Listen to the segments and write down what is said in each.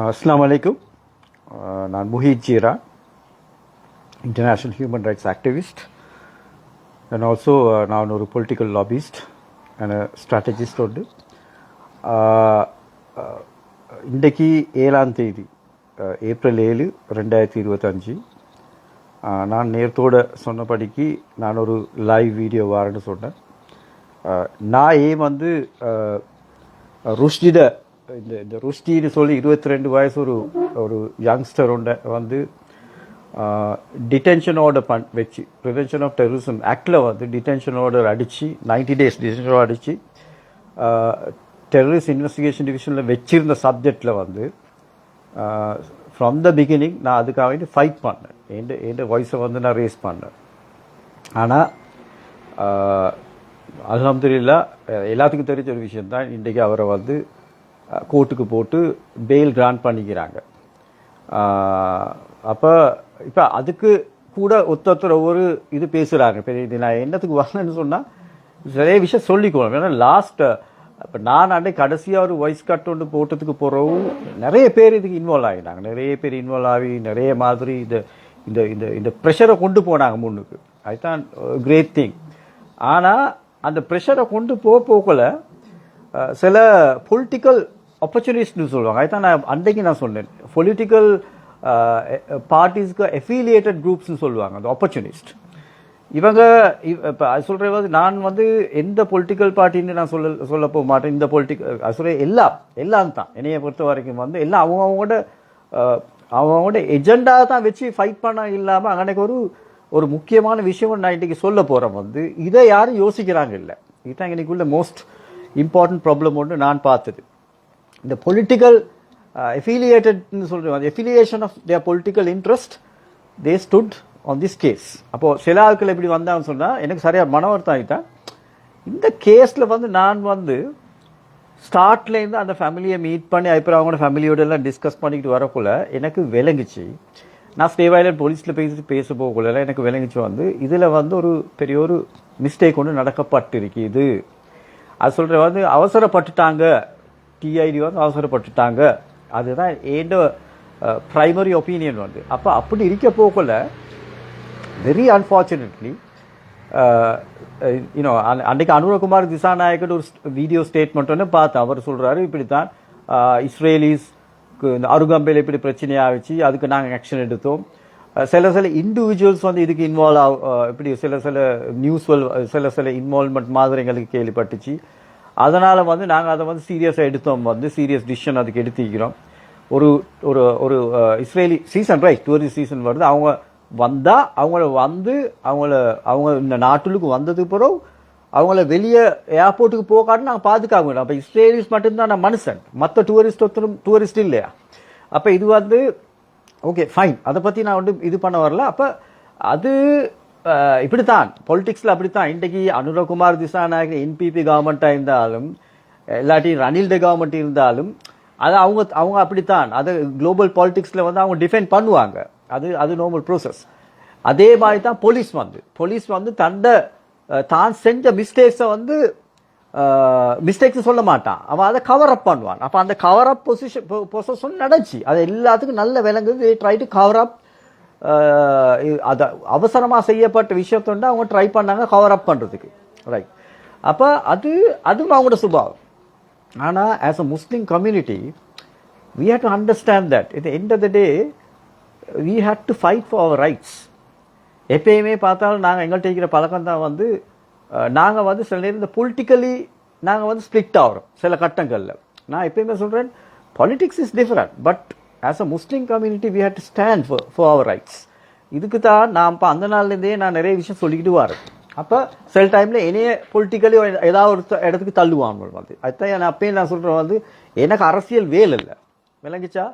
Assalamu alaikum. நான் Muheeth Zeera, international human rights activist and also நான் ஒரு பொலிட்டிக்கல் லாபிஸ்ட் அண்ட் ஸ்ட்ராட்டஜிஸ்ட் உண்டு. இன்றைக்கு 7ஆம் தேதி ஏப்ரல் 7, 2025 நான் நேரத்தோடு சொன்னபடிக்கு நான் ஒரு லைவ் வீடியோ வாரேன்னு சொன்னேன். நான் வந்து ருஷ்டிட இந்த ருஷ்டின்னு சொல்லி 22 வயசு ஒரு யங்ஸ்டர் வந்து டிடென்ஷன் ஆர்டர் வச்சு ப்ரிவென்ஷன் ஆஃப் டெரரிசம் ஆக்டில் வந்து டிடென்ஷன் ஆர்டர் அடித்து 90 days டிடென்ஷன் ஆர்டர் அடித்து டெரரிஸ்ட் இன்வெஸ்டிகேஷன் டிவிஷனில் வச்சிருந்த சப்ஜெக்டில் வந்து ஃப்ரம் த பிகினிங் நான் அதுக்காக வேண்டி ஃபைட் பண்ணேன். என் வாய்ஸை வந்து நான் ரேஸ் பண்ணேன். ஆனால் அல்ஹம்துலில்லாஹ் எல்லாத்துக்கும் தெரிஞ்ச ஒரு விஷயந்தான், இன்றைக்கி அவரை வந்து கோர்ட்டுக்கு போட்டு பெயில் கிராண்ட் பண்ணிக்கிறாங்க. அப்போ இப்போ அதுக்கு கூட ஒருத்தர் ஒவ்வொரு இது பேசுகிறாங்க. பெரிய இது நான் என்னத்துக்கு வரலன்னு சொன்னால் நிறைய விஷயம் சொல்லிக்கணும். ஏன்னா லாஸ்ட் இப்போ நான் அன்றைக்கு கடைசியாக ஒரு வாய்ஸ் கட் ஒன்று போட்டதுக்கு போகிறவும் நிறைய பேர் இதுக்கு இன்வால்வ் ஆகினாங்க. நிறைய பேர் இன்வால்வ் ஆகி நிறைய மாதிரி இந்த இந்த இந்த ப்ரெஷரை கொண்டு போனாங்க முன்னுக்கு. அதுதான் கிரேட் திங். ஆனால் அந்த ப்ரெஷரை கொண்டு போகல சில பொலிட்டிக்கல் ஆப்பர்ச்சுனிட்டிஸ்னு சொல்லுவாங்க. அதுதான் நான் அன்றைக்கு நான் சொன்னேன், பொலிட்டிக்கல் பார்ட்டிஸ்க்கு அஃபிலியேட்டட் குரூப்ஸ்னு சொல்லுவாங்க, அந்த ஆப்பர்ச்சுனிஸ்ட். இவங்க இப்போ அது சொல்கிறது நான் வந்து எந்த பொலிட்டிக்கல் பார்ட்டின்னு நான் சொல்ல போக மாட்டேன். இந்த பொலிட்டிக்கல் சொல்ல எல்லாம் தான் என்னையை பொறுத்த வரைக்கும் வந்து எல்லாம் அவங்களோட எஜெண்டா தான் வச்சு ஃபைட் பண்ண இல்லாமல் அன்னைக்கு ஒரு முக்கியமான விஷயம் நான் இன்றைக்கி சொல்ல போகிறேன். வந்து இதை யாரும் யோசிக்கிறாங்க இல்லை. இதுதான் எனக்குள்ள மோஸ்ட் இம்பார்ட்டன்ட் ப்ராப்ளம் ஒன்று நான் பார்த்தது. இந்த பொலிட்டிக்கல் அஃபிலியேட்டட்னு சொல்கிறோம், affiliation of their political interest they stood on this case. அப்போது சில ஆட்கள் எப்படி வந்தாங்கன்னு சொன்னால் எனக்கு சரியாக மன வருத்தம் ஆகிட்டேன். இந்த கேஸில் வந்து நான் வந்து ஸ்டார்ட்லேருந்து அந்த ஃபேமிலியை மீட் பண்ணி அப்புறம் அவங்களோட ஃபேமிலியோட எல்லாம் டிஸ்கஸ் பண்ணிக்கிட்டு வரக்குள்ள எனக்கு விளங்குச்சு. நான் ஸ்டே வைலண்ட் போலீஸில் பேச போகக்குள்ள எனக்கு விளங்கிச்சு வந்து இதில் வந்து ஒரு பெரிய ஒரு மிஸ்டேக் ஒன்று நடக்கப்பட்டிருக்குது. அது சொல்கிற வந்து அவசரப்பட்டுட்டாங்க, டிஐடி வந்து அவசரப்பட்டுட்டாங்க. அதுதான் ஏண்ட ப்ரைமரி ஒப்பீனியன் வந்து. அப்போ அப்படி இருக்க போகக்குள்ள வெரி அன்ஃபார்ச்சுனேட்லி யூனோ அன்றைக்கு அனுரகுமார் திசாநாயக்கோட ஒரு வீடியோ ஸ்டேட்மெண்ட் ஒன்று பார்த்தேன். அவர் சொல்கிறாரு இப்படித்தான் இஸ்ரேலிஸ் இந்த அருகம்பையில் இப்படி பிரச்சனையாகிச்சு, அதுக்கு நாங்கள் ஆக்ஷன் எடுத்தோம். சில இண்டிவிஜுவல்ஸ் வந்து இதுக்கு இன்வால்வ் இப்படி சில நியூஸ்வல் சில இன்வால்வ்மெண்ட் மாதிரி எங்களுக்கு கேள்விப்பட்டுச்சு. அதனால் வந்து நாங்கள் அதை வந்து சீரியஸாக எடுத்தோம், வந்து சீரியஸ் டிசிஷன் அதுக்கு எடுத்துக்கிறோம். ஒரு ஒரு ஒரு Israeli season right tourist season வருது. அவங்க வந்தால் அவங்க இந்த நாட்டுக்கு வந்ததுக்கு பிறகு அவங்கள வெளியே ஏர்போர்ட்டுக்கு போகாட்டு நாங்கள் பாதுகாக்கணும். அப்போ இஸ்ரேலிஸ் மட்டும்தான் நான் மனுஷன், மற்ற டூரிஸ்ட் இல்லையா? அப்போ இது வந்து ஓகே ஃபைன், அதை பற்றி நான் வந்து இது பண்ண வரல. அப்போ அது இப்படித்தான் பொலிட்டிக்ஸில் அப்படித்தான். இன்றைக்கி அனுரகுமார் திசாநாயக் என்பிபி கவர்மெண்ட்டாக இருந்தாலும் இல்லாட்டி ரணில்ட கவர்மெண்ட் இருந்தாலும் அது அவங்க அப்படித்தான். அது குளோபல் பாலிட்டிக்ஸில் வந்து அவங்க டிஃபெண்ட் பண்ணுவாங்க. அது நார்மல் ப்ரோசஸ். அதே மாதிரி தான் போலீஸ் வந்து தான் செஞ்ச மிஸ்டேக்ஸை வந்து மிஸ்டேக்ஸ் சொல்ல மாட்டான், அவன் அதை கவர் அப் பண்ணுவான். அப்போ அந்த கவர் அப் பொசிஷன் நடந்துச்சு. அது எல்லாத்துக்கும் நல்ல விளங்குது. Try to cover up. அதை அவசரமாக செய்யப்பட்ட விஷயத்தோட அவங்க ட்ரை பண்ணாங்க கவர் அப் பண்ணுறதுக்கு, ரைட்? அப்போ அதுவும் அவங்களோட சுபாவம். ஆனால் as a Muslim community we have to understand that at the end of the day we had to fight for our rights. எப்பயுமே பார்த்தாலும் நாங்கள் எங்கள்கிட்ட இருக்கிற பழக்கம் தான் வந்து நாங்கள் வந்து சில நேரம் இந்த பொலிட்டிக்கலி நாங்கள் வந்து ஸ்பிளிட் ஆகிறோம் சில கட்டங்களில். நான் எப்பயுமே சொல்கிறேன், politics is different, but as a Muslim community we have to stand for our rights. இதுக்கு தான் நான் இப்போ அந்த நாள்லேருந்தே நான் நிறைய விஷயம் சொல்லிக்கிட்டு வரேன். அப்போ சில டைமில் என்னையே பொலிட்டிக்கலி ஏதாவது ஒரு இடத்துக்கு தள்ளுவாங்க வந்து. அதுதான் நான் அப்பயும் நான் சொல்கிறேன் வந்து எனக்கு அரசியல் வேலை இல்லை, விளங்கிச்சா?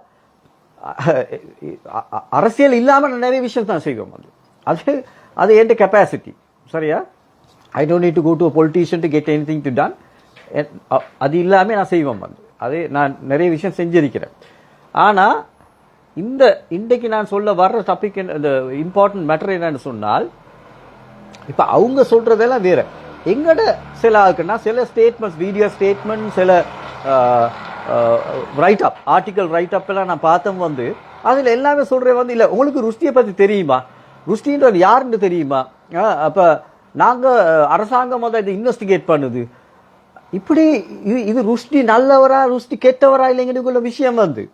அரசியல் இல்லாமல் நான் நிறைய விஷயம் தான் செய்வோம். அது என் கெப்பாசிட்டி, சரியா? I don't need to go to a politician to get anything to done. அது இல்லாமல் நான் செய்வோம் வந்து. அது நான் நிறைய விஷயம் செஞ்சிருக்கிறேன். ஆனால் இன்றைக்கு நான் சொல்ல வர்ற டாபிக் இந்த இம்பார்ட்டன்ட் மேட்டர் என்னன்னு சொன்னால், இப்போ அவங்க சொல்கிறதெல்லாம் வேறு. எங்கட சில ஆளுக்குன்னா சில ஸ்டேட்மெண்ட்ஸ், வீடியோ ஸ்டேட்மெண்ட், சில ரைட் அப், ஆர்டிக்கல் ரைட் அப் எல்லாம் நான் பார்த்தோம் வந்து அதில் எல்லாமே சொல்கிறேன் வந்து இல்லை உங்களுக்கு ருஷ்டியை பற்றி தெரியுமா, ருஷ்டின்றது யாருன்னு தெரியுமா, அப்போ நாங்கள் அரசாங்கம் வந்து இதை இன்வெஸ்டிகேட் பண்ணுது, இப்படி இது ருஷ்டி நல்லவரா ருஷ்டி கெட்டவரா இல்லைங்கிற விஷயம் வந்து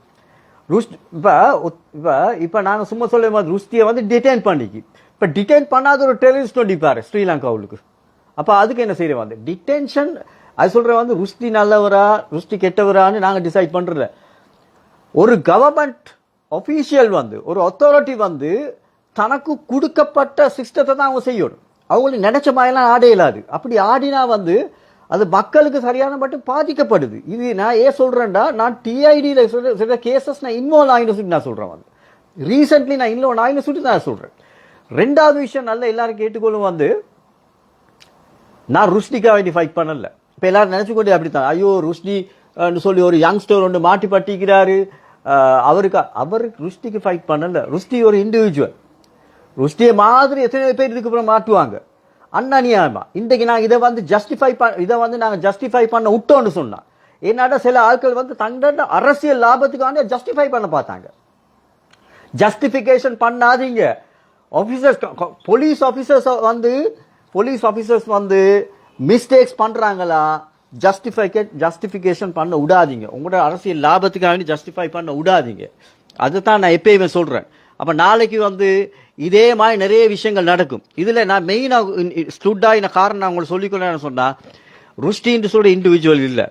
இப்போ நாங்கள் சும்மா சொல்ல மாதிரி ருஷ்டியை வந்து டிடைன் பண்ணிக்கு, இப்போ டிடைன் பண்ணாத ஒரு டெரரிஸ்ட் நடிப்பார் ஸ்ரீலங்காவுக்கு. அப்போ அதுக்கு என்ன செய்யற வந்து டிடென்ஷன், அது சொல்ற வந்து ருஷ்டி நல்லவரா ருஷ்டி கெட்டவரான்னு நாங்கள் டிசைட் பண்றல. ஒரு கவர்மெண்ட் ஒஃபீஷியல் வந்து ஒரு அத்தாரிட்டி வந்து தனக்கு கொடுக்கப்பட்ட சிஸ்டத்தை தான் அவங்க செய்யணும். அவங்களுக்கு நினைச்ச மாதிரிலாம் ஆட இயலாது. அப்படி ஆடினா வந்து அது மக்களுக்கு சரியான மட்டும் பாதிக்கப்படுது. இது நான் ஏன் சொல்றேன்டா, நான் டிஐடியில் சில கேசஸ் நான் இன்வால்வ் ஆகின்னு சொல்லி நான் சொல்றேன் வந்து ரீசென்ட்லி நான் இன்வால்வ் ஆகின்னு சொல்லி நான் சொல்றேன். ரெண்டாவது விஷயம் நல்லா எல்லாரும் கேட்டுக்கொள்ளும் வந்து நான் ருஷ்டிக்காக வேண்டி ஃபைட் பண்ணல. இப்போ எல்லாரும் நினைச்சுக்கொண்டே அப்படித்தான், ஐயோ ருஷ்டி சொல்லி ஒரு யங்ஸ்டர் ஒன்று மாட்டி பட்டிக்கிறாரு, அவருக்கு ருஷ்டிக்கு ஃபைட் பண்ணல. ருஷ்டி ஒரு இண்டிவிஜுவல். ருஷ்டியை மாதிரி எத்தனை பேர் இதுக்கு அப்புறம் மாட்டுவாங்க அந்நியாயமா. இன்றைக்கு நாங்கள் இதை வந்து நாங்கள் ஜஸ்டிஃபை பண்ண விட்டோன்னு சொன்னா என்னடா சில ஆட்கள் வந்து தங்களோட அரசியல் லாபத்துக்கான ஜஸ்டிஃபை பண்ண பார்த்தாங்க. ஜஸ்டிஃபிகேஷன் பண்ணாதீங்க. போலீஸ் ஆபீசர்ஸ் வந்து மிஸ்டேக்ஸ் பண்றாங்களா, ஜஸ்டிஃபிகேஷன் பண்ண விடாதீங்க. உங்களோட அரசியல் லாபத்துக்காக ஜஸ்டிஃபை பண்ண விடாதீங்க. அதுதான் நான் எப்பயுமே சொல்றேன். அப்ப நாளைக்கு வந்து இதே மாதிரி நிறைய விஷயங்கள் நடக்கும். இதுல நான் மெயினா ஸ்டுட்டாயின காரணம் நான் உங்களுக்கு சொல்லிக்கொள்ளேன்னு சொன்னா, ருஷ்டின்னு சொல்ற இண்டிவிஜுவல் இல்ல.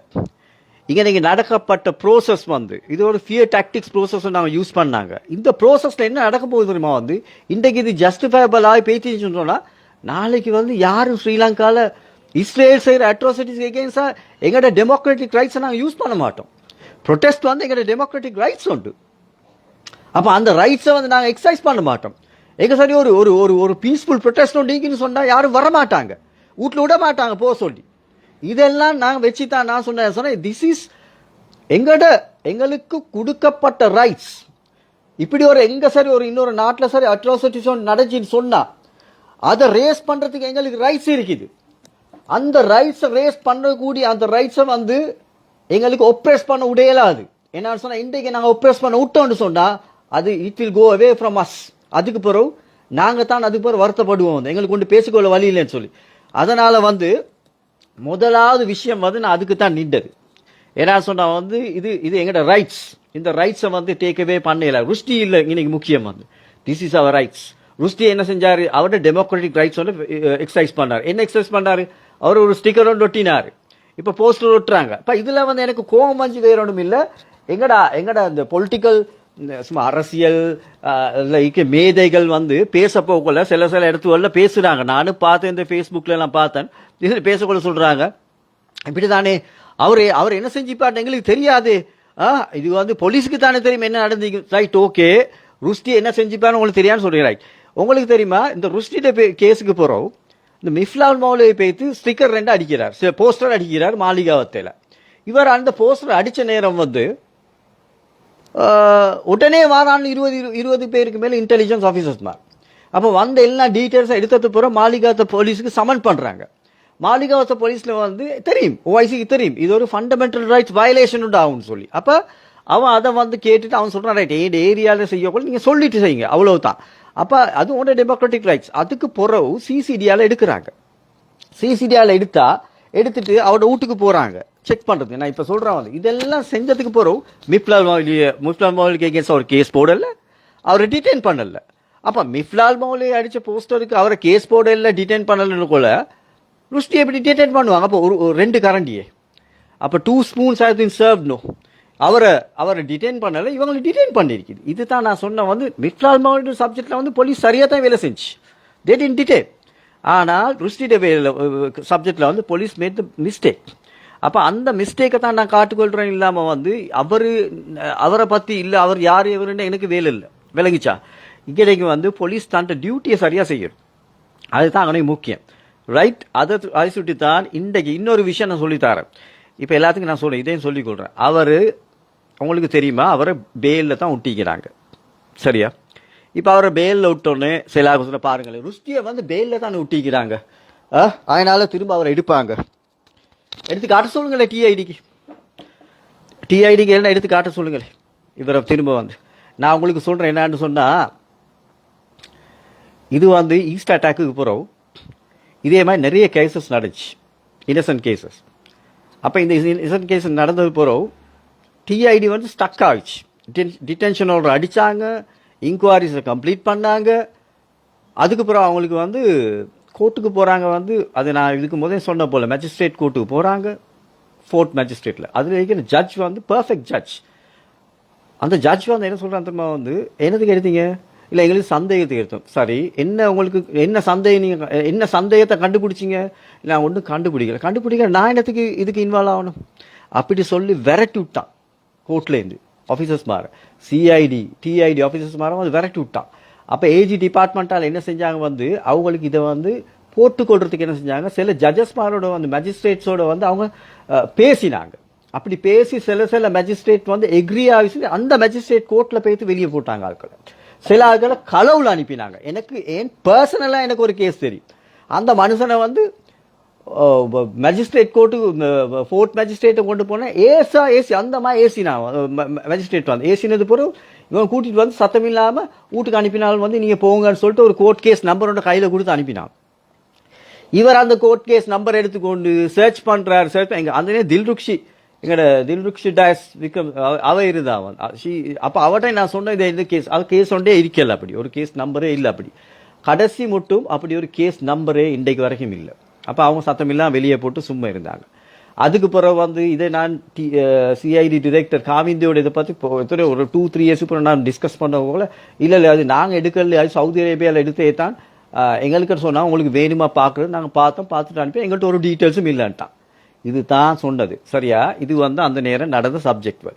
இங்க நீங்க நடக்கப்பட்ட ப்ரோசஸ் வந்து இது ஒரு ஃபியர் டாக்டிக்ஸ் ப்ரோசஸ் நாங்க யூஸ் பண்ணாங்க. இந்த ப்ரோசஸ்ல என்ன நடக்க போகுது தெரியுமா வந்து, இன்றைக்கு இது ஜஸ்டிஃபைபிள் ஆகி பேசின்னு சொன்னா நாளைக்கு வந்து யாரும் ஸ்ரீலங்கால இஸ்ரேல் செய்யற அட்ராசிட்டிஸ் எகெயின்ஸ்டா எங்கட டெமோக்ராட்டிக் ரைட்ஸ் நாங்க யூஸ் பண்ண மாட்டோம். ப்ரொடெஸ்ட் வந்து எங்கட டெமோக்ராட்டிக் ரைட்ஸ் உண்டு. அப்ப அந்த ரைட்ஸை வந்து நாங்க எக்ஸசைஸ் பண்ண மாட்டோம். எங்க சரி ஒரு ஒரு ஒரு பீஸ்ஃபுல் ப்ரொடெஸ்ட் ஒன்றுன்னு சொன்னா யாரும் வர மாட்டாங்க, வீட்டுல விட மாட்டாங்க போக சொல்லி. இதெல்லாம் நாங்க வச்சுதான் நான் சொன்னேன், திஸ் இஸ் எங்களுக்கு கொடுக்கப்பட்ட ரைட்ஸ். இப்படி ஒரு எங்க சரி ஒரு இன்னொரு நாட்டுல சரி அட்ராசிட்டிஸ் நடந்துன்னு சொன்னா அதை ரேஸ் பண்றதுக்கு எங்களுக்கு ரைட்ஸ் இருக்குது. அந்த ரைட்ஸை ரேஸ் பண்ணக்கூடிய அந்த ரைட்ஸை வந்து எங்களுக்கு ஒப்ரெஸ் பண்ண விடையலாது. என்ன சொன்னா இன்றைக்கு நாங்க ஒப்ரெஸ் பண்ண விட்டோம்னு சொன்னா அது it will go away from us. அதுக்கு பிறகு நாங்க தான் அதுக்கு பிறகு வருத்தப்படுவோம், எங்களுக்கு கொண்டு பேசிக்கொள்ள வழி இல்லைன்னு சொல்லி. அதனால வந்து முதலாவது விஷயம் வந்து நான் அதுக்கு தான் நின்றது. ஏன்னா சொன்னா வந்து இது எங்கட ரைட்ஸ். இந்த ரைட்ஸை வந்து டேக்அவே பண்ணல. ருஷ்டி இல்லை இன்னைக்கு முக்கியம் வந்து this is our rights. Rushdie என்ன செஞ்சாரு, அவரோட டெமோக்ராட்டிக் ரைட்ஸ் வந்து எக்ஸசைஸ் பண்ணாரு. என்ன எக்ஸசைஸ் பண்ணாரு, அவர் ஒரு ஸ்டிக்கர் ஒன்று ஒட்டினாரு, இப்ப போஸ்டர் ஒட்டுறாங்க. இப்ப இதுல வந்து எனக்கு கோபம் வந்து வேற ஒன்றும் இல்லை. எங்கடா இந்த பொலிட்டிக்கல் சும்மா அரசியல் மேதைகள் வந்து பேச போகல சில இடத்துல பேசுறாங்க. நானும் பார்த்தேன், இந்த ஃபேஸ்புக்ல எல்லாம் பார்த்தேன். இது பேசக்கொள்ள சொல்றாங்க, இப்படிதானே அவர் என்ன செஞ்சுப்பாரு எங்களுக்கு தெரியாது, இது வந்து போலீஸுக்கு தானே தெரியும் என்ன நடந்தீங்க. Right, okay. ருஷ்டி என்ன செஞ்சுப்பாரு உங்களுக்கு தெரியான்னு சொல்றீங்க. ரைட், உங்களுக்கு தெரியுமா இந்த ருஷ்டிட கேஸுக்கு போறோம், இந்த மிஃப்லால் மௌலவி பேத்து ஸ்டிக்கர் 2 அடிக்கிறார், போஸ்டர் அடிக்கிறார் மாளிகாவத்தையில. இவர் அந்த போஸ்டர் அடிச்ச நேரம் வந்து உடனே வாரான்னு 20 பேருக்கு மேல இன்டெலிஜென்ஸ் ஆபீசர்ஸ் மாதிரி. அப்போ வந்த எல்லா டீட்டெயில்ஸை எடுத்தது போற மாளிகாவத்த போலீஸுக்கு சமன் பண்றாங்க. மாளிகாவத்த போலீஸ்ல வந்து தெரியும், ஓஐசிக்கு தெரியும் இது ஒரு ஃபண்டமெண்டல் ரைட்ஸ் வயலேஷன் ஆகும்னு சொல்லி. அப்ப அவன் அதை வந்து கேட்டுட்டு அவன் சொல்றான், ரைட் ஏன் ஏரியாவில் செய்யக்கூட நீங்க சொல்லிட்டு செய்யுங்க, அவ்வளவுதான். அப்ப அது உங்களோட டெமோக்ராட்டிக் ரைட்ஸ். அதுக்கு பிறகு சிசிடியால எடுக்கிறாங்க. சிசிடியால எடுத்துட்டு அவரோட வீட்டுக்கு போறாங்க செக் பண்றது. நான் இப்ப சொல்றேன் வந்து இதெல்லாம் செஞ்சதுக்கு பிறகு மிஃப்லால் மௌலிக்கு எகேன்ஸ்ட் அவர் கேஸ் போடல, அவரை டிடெயின் பண்ணல. அப்ப மிஃப்லால் மௌலி அடிச்ச போஸ்டருக்கு அவரை கேஸ் போடல, டிடெயின் பண்ணலன்னு கூட ருஷ்டி எப்படி டிடெயின் பண்ணுவாங்க? அப்போ ஒரு 2 கரண்டியே, அப்ப 2 spoons have been served. No, அவரை டிடெயின் பண்ணல, இவங்களை டிடெயின் பண்ணிருக்குது. இதுதான் நான் சொன்ன வந்து மிஃப்லால் மௌலி சப்ஜெக்ட்ல வந்து போலீஸ் சரியா தான் வேலை செஞ்சு, தே டிடன்ட் டிடெயின். ஆனால் ருஷ்டிட சப்ஜெக்ட்ல வந்து போலீஸ் மேட் தி மிஸ்டேக். அப்ப அந்த மிஸ்டேக்கை தான் நான் காட்டுக்கொள்றேன். இல்லாம வந்து அவரை பத்தி இல்ல, அவர் யார் எவருன்னு எனக்கு வேலை இல்லை, விளங்கிச்சா? இன்றைக்கு வந்து போலீஸ் தன் டியூட்டியை சரியா செய்யணும், அதுதான் அவனுக்கு முக்கியம். ரைட், அதை சுட்டித்தான் இன்றைக்கு இன்னொரு விஷயம் நான் சொல்லித்தரேன். இப்ப எல்லாத்துக்கும் நான் சொல்றேன், இதையும் சொல்லிக் கொள்றேன். உங்களுக்கு தெரியுமா, அவரை பேல்ல தான் ஒட்டிக்கிறாங்க, சரியா? இப்ப அவரை பேல்ல விட்டோன்னு சில பாருங்களேன், ருஷ்டியை வந்து பேல்ல தான் ஒட்டிக்கிறாங்க. அதனால திரும்ப அவரை எடுப்பாங்க. எடுத்து காட்ட சொல்லுங்களேன் டிஐடிக்கு எல்லாம் எடுத்து காட்ட சொல்லுங்களேன் இவரை திரும்ப வந்து. நான் உங்களுக்கு சொல்கிறேன் என்னான்னு சொன்னால், இது வந்து ஈஸ்ட் அட்டாக்கு பிறகு இதே மாதிரி நிறைய கேசஸ் நடந்துச்சு, இன்னசென்ட் கேசஸ். அப்போ இந்த இன்னசென்ட் கேஸ் நடந்தது பிறகு டிஐடி வந்து ஸ்டக் ஆகிடுச்சு. டிடென்ஷன் ஆர்டர் அடித்தாங்க, இன்கொயரிஸை கம்ப்ளீட் பண்ணாங்க. அதுக்கப்புறம் அவங்களுக்கு வந்து கோர்ட்டுக்கு போகிறாங்க. வந்து அது நான் இதுக்கு முதல் சொன்ன போல் மேஜிஸ்ட்ரேட் கோர்ட்டுக்கு போகிறாங்க, ஃபோர்த் மேஜிஸ்ட்ரேட்டில். அதில் இருக்கிற ஜட்ஜ் வந்து பர்ஃபெக்ட் ஜட்ஜ். அந்த ஜட்ஜ் வந்து என்ன சொல்கிறாங்க தெரியுமா, வந்து என்னதுக்கு எடுத்தீங்க, இல்லை எங்களுக்கு சந்தேகத்துக்கு எடுத்தோம். சரி, என்ன உங்களுக்கு என்ன சந்தேகம், நீங்கள் என்ன சந்தேகத்தை கண்டுபிடிச்சிங்க? நான் ஒன்றும் கண்டுபிடிக்கல நான் என்னத்துக்கு இதுக்கு இன்வால்வ் ஆகணும் அப்படி சொல்லி விரட்டி விட்டான் கோர்ட்லேருந்து. ஆஃபீஸர்ஸ் மாற டிஐடி ஆஃபீஸர்ஸ் மாற வந்து விரட்டி விட்டான். அப்போ ஏஜி டிபார்ட்மெண்ட்டால் என்ன செஞ்சாங்க, வந்து அவங்களுக்கு இதை வந்து போட்டுக்கொள்றதுக்கு என்ன செஞ்சாங்க, சில ஜட்ஜஸ்மாரோட வந்து மேஜிஸ்ட்ரேட்ஸோட வந்து அவங்க பேசினாங்க. அப்படி பேசி சில மேஜிஸ்ட்ரேட் வந்து எக்ரி ஆகிச்சு. அந்த மேஜிஸ்ட்ரேட் கோர்ட்டில் போய்த்து வெளியே போட்டாங்க ஆட்களை. சில ஆட்களை களவுல அனுப்பினாங்க. எனக்கு ஏன் பர்சனலாக எனக்கு ஒரு கேஸ் தெரியும். அந்த மனுஷனை வந்து மேஜிஸ்ட்ரேட் கோர்ட்டுக்கு ஃபோர்த் மேஜிஸ்ட்ரேட்டை கொண்டு போனேன். ஏசி அந்த மாதிரி ஏசினா மேஜிஸ்ட்ரேட் வந்து ஏசினது பிறகு இவன் கூட்டிகிட்டு வந்து சத்தம் இல்லாமல் வீட்டுக்கு அனுப்பினாலும் வந்து நீங்கள் போங்கன்னு சொல்லிட்டு ஒரு கோர்ட் கேஸ் நம்பரோட கையில் கொடுத்து அனுப்பினான். இவர் அந்த கோர்ட் கேஸ் நம்பர் எடுத்துக்கொண்டு சர்ச் பண்ணுறாரு. அந்த தில்ருக்ஷி டாஸ் விக்ரம் அவ இருந்தா அவன். அப்போ அவட்ட நான் சொன்ன இந்த கேஸ் அது கேஸ் ஒன்றே இருக்கல, அப்படி ஒரு கேஸ் நம்பரே இல்லை. அப்படி கடைசி மட்டும் அப்படி ஒரு கேஸ் நம்பரே இன்றைக்கு வரைக்கும் இல்லை. அப்போ அவங்க சத்தமில்லாம் வெளியே போட்டு சும்மா இருந்தாங்க. அதுக்கு பிறகு வந்து இதை நான் சிஐடி டிரெக்டர் காவிந்தியோட இதை பற்றி ஒரு 2-3 இயர்ஸ் இப்போ நான் டிஸ்கஸ் பண்ண போல, இல்லை அது நாங்கள் எடுக்கல, அது சவுதி அரேபியாவில் எடுத்தே தான் எங்களுக்கு சொன்னால் உங்களுக்கு வேணுமா பார்க்குறது. நாங்கள் பார்த்துட்டு அனுப்பி எங்கள்கிட்ட ஒரு டீட்டெயில்ஸும் இல்லைன்ட்டான். இது தான் சொன்னது சரியா. இது வந்து அந்த நேரம் நடந்த சப்ஜெக்ட்.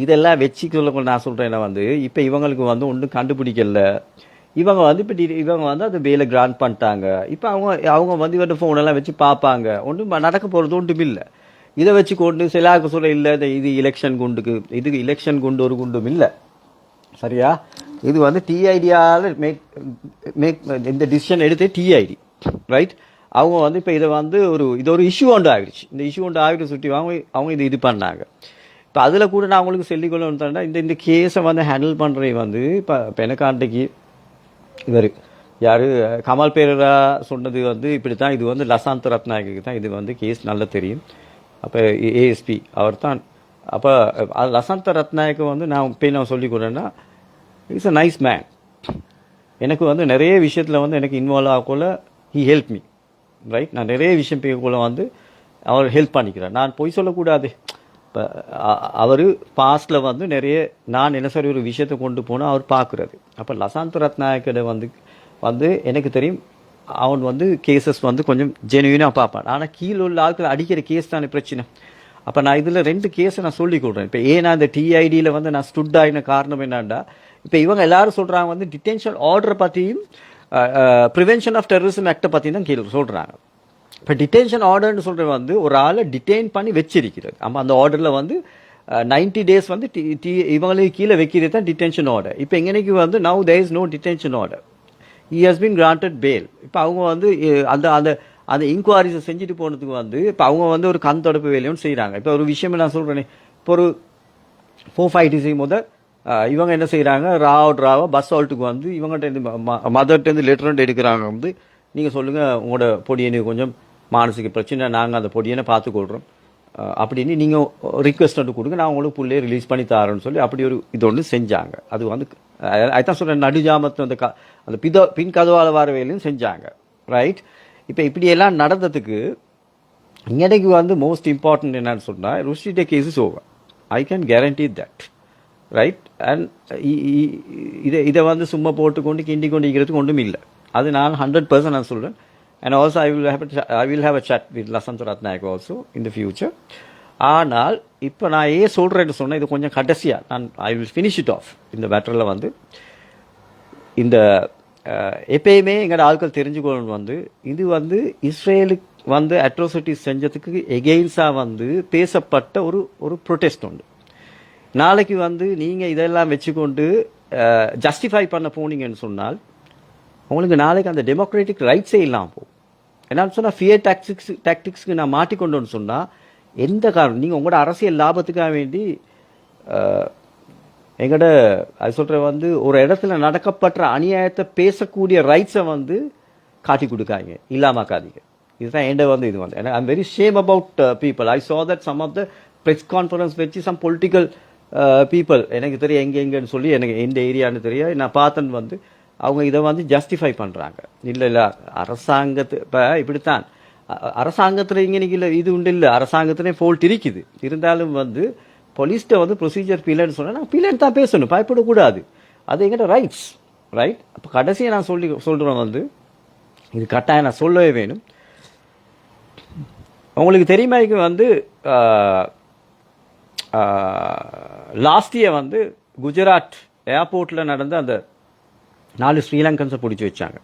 இதெல்லாம் வச்சுக்கொள்ள நான் சொல்கிறேன் வந்து இப்போ இவங்களுக்கு வந்து ஒன்றும் கண்டுபிடிக்கல. இவங்க வந்து இப்போ இவங்க வந்து அந்த வேலை கிராண்ட் பண்ணிட்டாங்க. இப்போ அவங்க வந்து இவங்க ஃபோனெல்லாம் வச்சு பார்ப்பாங்க. ஒன்றும் நடக்க போகிறது ஒன்றும் இல்லை. இதை வச்சு கொண்டு சிலாக்கு சொல்ல இல்லை, இது எலெக்ஷன் குண்டுக்கு, இதுக்கு எலெக்ஷன் குண்டு ஒரு குண்டும் இல்லை சரியா. இது வந்து டிஐடியால் இந்த டிசிஷன் எடுத்து டிஐடி ரைட். அவங்க வந்து இப்போ இதை வந்து இது ஒரு இஷ்யூ ஒன்று ஆகிடுச்சு. இந்த இஷ்யூ ஒன்று ஆகிட்டு சுற்றி அவங்க இது பண்ணாங்க. இப்போ அதில் கூட நான் அவங்களுக்கு சொல்லிக்கொள்ள இந்த கேஸை வந்து ஹேண்டில் பண்ணுறது வந்து இப்போ பெனகாண்டைக்கு இவர் யார் கமல் பேரரா சொன்னது வந்து இப்படி தான். இது வந்து லசாந்த் ரத்நாயக்கு தான் இது வந்து கேஸ் நல்லா தெரியும். அப்போ ஏஎஸ்பி அவர் தான். அப்போ லசாந்த் ரத்நாயக்கு வந்து நான் இப்போ நான் சொல்லிக் கொடுறேன்னா இட்ஸ் அ நைஸ் மேன். எனக்கு வந்து நிறைய விஷயத்தில் வந்து எனக்கு இன்வால்வ் ஆகக்குள்ள ஹி ஹெல்ப் மீ ரைட். நான் நிறைய விஷயம் போய்க்குள்ள வந்து அவர் ஹெல்ப் பண்ணிக்கிறேன். நான் பொய் சொல்லக்கூடாது. இப்போ அவர் பாஸ்டில் வந்து நிறைய நான் என்ன சரி ஒரு விஷயத்தை கொண்டு போனால் அவர் பார்க்குறது. அப்போ லசாந்த் ரத்நாயக்கிட வந்து எனக்கு தெரியும் அவன் வந்து கேசஸ் வந்து கொஞ்சம் ஜெனுவினாக பார்ப்பான். ஆனால் கீழே உள்ள ஆட்கள் அடிக்கிற கேஸ் தானே பிரச்சனை. அப்போ நான் இதில் 2 கேஸை நான் சொல்லி கொடுறேன். இப்போ ஏன்னா இந்த டிஐடியில் வந்து நான் ஸ்டுட் ஆகின காரணம் என்னான்டா, இப்போ இவங்க எல்லாரும் சொல்கிறாங்க வந்து டிடென்ஷன் ஆர்டரை பற்றியும் ப்ரிவென்ஷன் ஆஃப் டெரரிசம் ஆக்டை பற்றியும் தான் கீழே சொல்கிறாங்க. இப்போ டிடென்ஷன் ஆர்டர்னு சொல்கிறது வந்து ஒரு ஆளை டிடெயின் பண்ணி வச்சிருக்கிறது. நம்ம அந்த ஆர்டரில் வந்து 90 days வந்து இவங்களுக்கு கீழே வைக்கிறது தான் டிடென்ஷன் ஆர்டர். இப்போ எங்கனைக்கு வந்து now there is no detention order, he has been granted bail. இப்போ அவங்க வந்து அந்த அந்த அந்த இன்கொயரிஸை செஞ்சுட்டு போனதுக்கு வந்து இப்போ அவங்க வந்து ஒரு கண் தொடப்பு வேலையும் செய்கிறாங்க. இப்போ ஒரு விஷயம் நான் சொல்கிறேனே, இப்போ ஒரு 4-5 days முதல் இவங்க என்ன செய்கிறாங்க, ராவா பஸ் ஆல்ட்டுக்கு வந்து இவங்ககிட்ட மதர்கிட்டேருந்து லெட்டர் எடுக்கிறாங்க. வந்து நீங்கள் சொல்லுங்கள் உங்களோட பொடியனை கொஞ்சம் மானசிக பிரச்சனை, நாங்கள் அந்த பொடியனை பார்த்துக்கொள்கிறோம் அப்படின்னு நீங்கள் ரிக்வெஸ்ட் வந்து கொடுங்க, நான் உங்களுக்கு புள்ளையை ரிலீஸ் பண்ணி தரேன்னு சொல்லி அப்படி ஒரு இது ஒன்று செஞ்சாங்க. அது வந்து அதுதான் சொல்கிறேன், நடுஜாமத்து அந்த பின் கதவால் வர வேலையும் செஞ்சாங்க ரைட். இப்போ இப்படியெல்லாம் நடந்ததுக்கு இன்னைக்கு வந்து மோஸ்ட் இம்பார்ட்டன்ட் என்னன்னு சொன்னால் ருஷிட case is over. I can guarantee that right. And இதை வந்து சும்மா போட்டுக்கொண்டு கிண்டி கொண்டு இருக்கிறதுக்கு ஒன்றும் இல்லை. அது நான் 100% நான் சொல்கிறேன். And also I will have a chat with Lasanth Ratnayake also in the future. ஆனால் இப்போ நான் ஏன் சொல்கிறேன்னு சொன்னேன், இது கொஞ்சம் கடைசியாக நான் I will finish it of. இந்த மேட்டரில் வந்து இந்த எப்பயுமே எங்களோட ஆட்கள் தெரிஞ்சுக்கொள்ளணும் வந்து இது வந்து இஸ்ரேலுக்கு வந்து அட்ரோசிட்டிஸ் செஞ்சதுக்கு எகெயின்ஸாக வந்து பேசப்பட்ட ஒரு ப்ரொட்டெஸ்ட் உண்டு. நாளைக்கு வந்து நீங்கள் இதெல்லாம் வச்சுக்கொண்டு ஜஸ்டிஃபை பண்ண போனீங்கன்னு சொன்னால் உங்களுக்கு நாளைக்கு அந்த டெமோக்ராட்டிக் ரைட்ஸே இல்லாமல் போகும். என்ன சொன்னால் ஃபியர் டாக்டிக்ஸ்க்கு நான் மாட்டிக்கொண்டோன்னு சொன்னால் எந்த காரணம் நீங்கள் உங்களோட அரசியல் லாபத்துக்காக வேண்டி எங்கட அது சொல்கிற வந்து ஒரு இடத்துல நடக்கப்பட்ட அநியாயத்தை பேசக்கூடிய ரைட்ஸை வந்து காட்டி கொடுக்காங்க இல்லாமக்காதீங்க. இதுதான் என்ட வந்து இது வந்து I'm very shame about people. I saw that some of the press conference வச்சு சம் பொலிட்டிக்கல் பீப்புள் எனக்கு தெரியும் எங்கெங்கன்னு சொல்லி எனக்கு எந்த ஏரியான்னு தெரியாது நான் பார்த்தேன்னு வந்து அவங்க இதை வந்து ஜஸ்டிஃபை பண்ணுறாங்க. இல்லை அரசாங்கத்து இப்போ இப்படித்தான் அரசாங்கத்தில் இங்கே இல்லை இது உண்டு இல்லை அரசாங்கத்திலே ஃபோல்ட் இருக்குது. இருந்தாலும் வந்து போலீஸ்கிட்ட வந்து ப்ரொசீஜர் பிள்ளைன்னு சொன்னால் நான் பிள்ளைன்னு தான் பேசணும், பயப்படக்கூடாது. அது எங்கிட்ட ரைட்ஸ் ரைட். அப்போ கடைசியை நான் சொல்கிறேன் வந்து இது கட்டாயம் நான் சொல்லவே வேணும். உங்களுக்கு தெரியுமா வந்து லாஸ்ட் இயர் வந்து குஜராத் ஏர்போர்ட்டில் நடந்த அந்த 4 ஸ்ரீலங்கன்ஸை பிடிச்சி வச்சாங்க.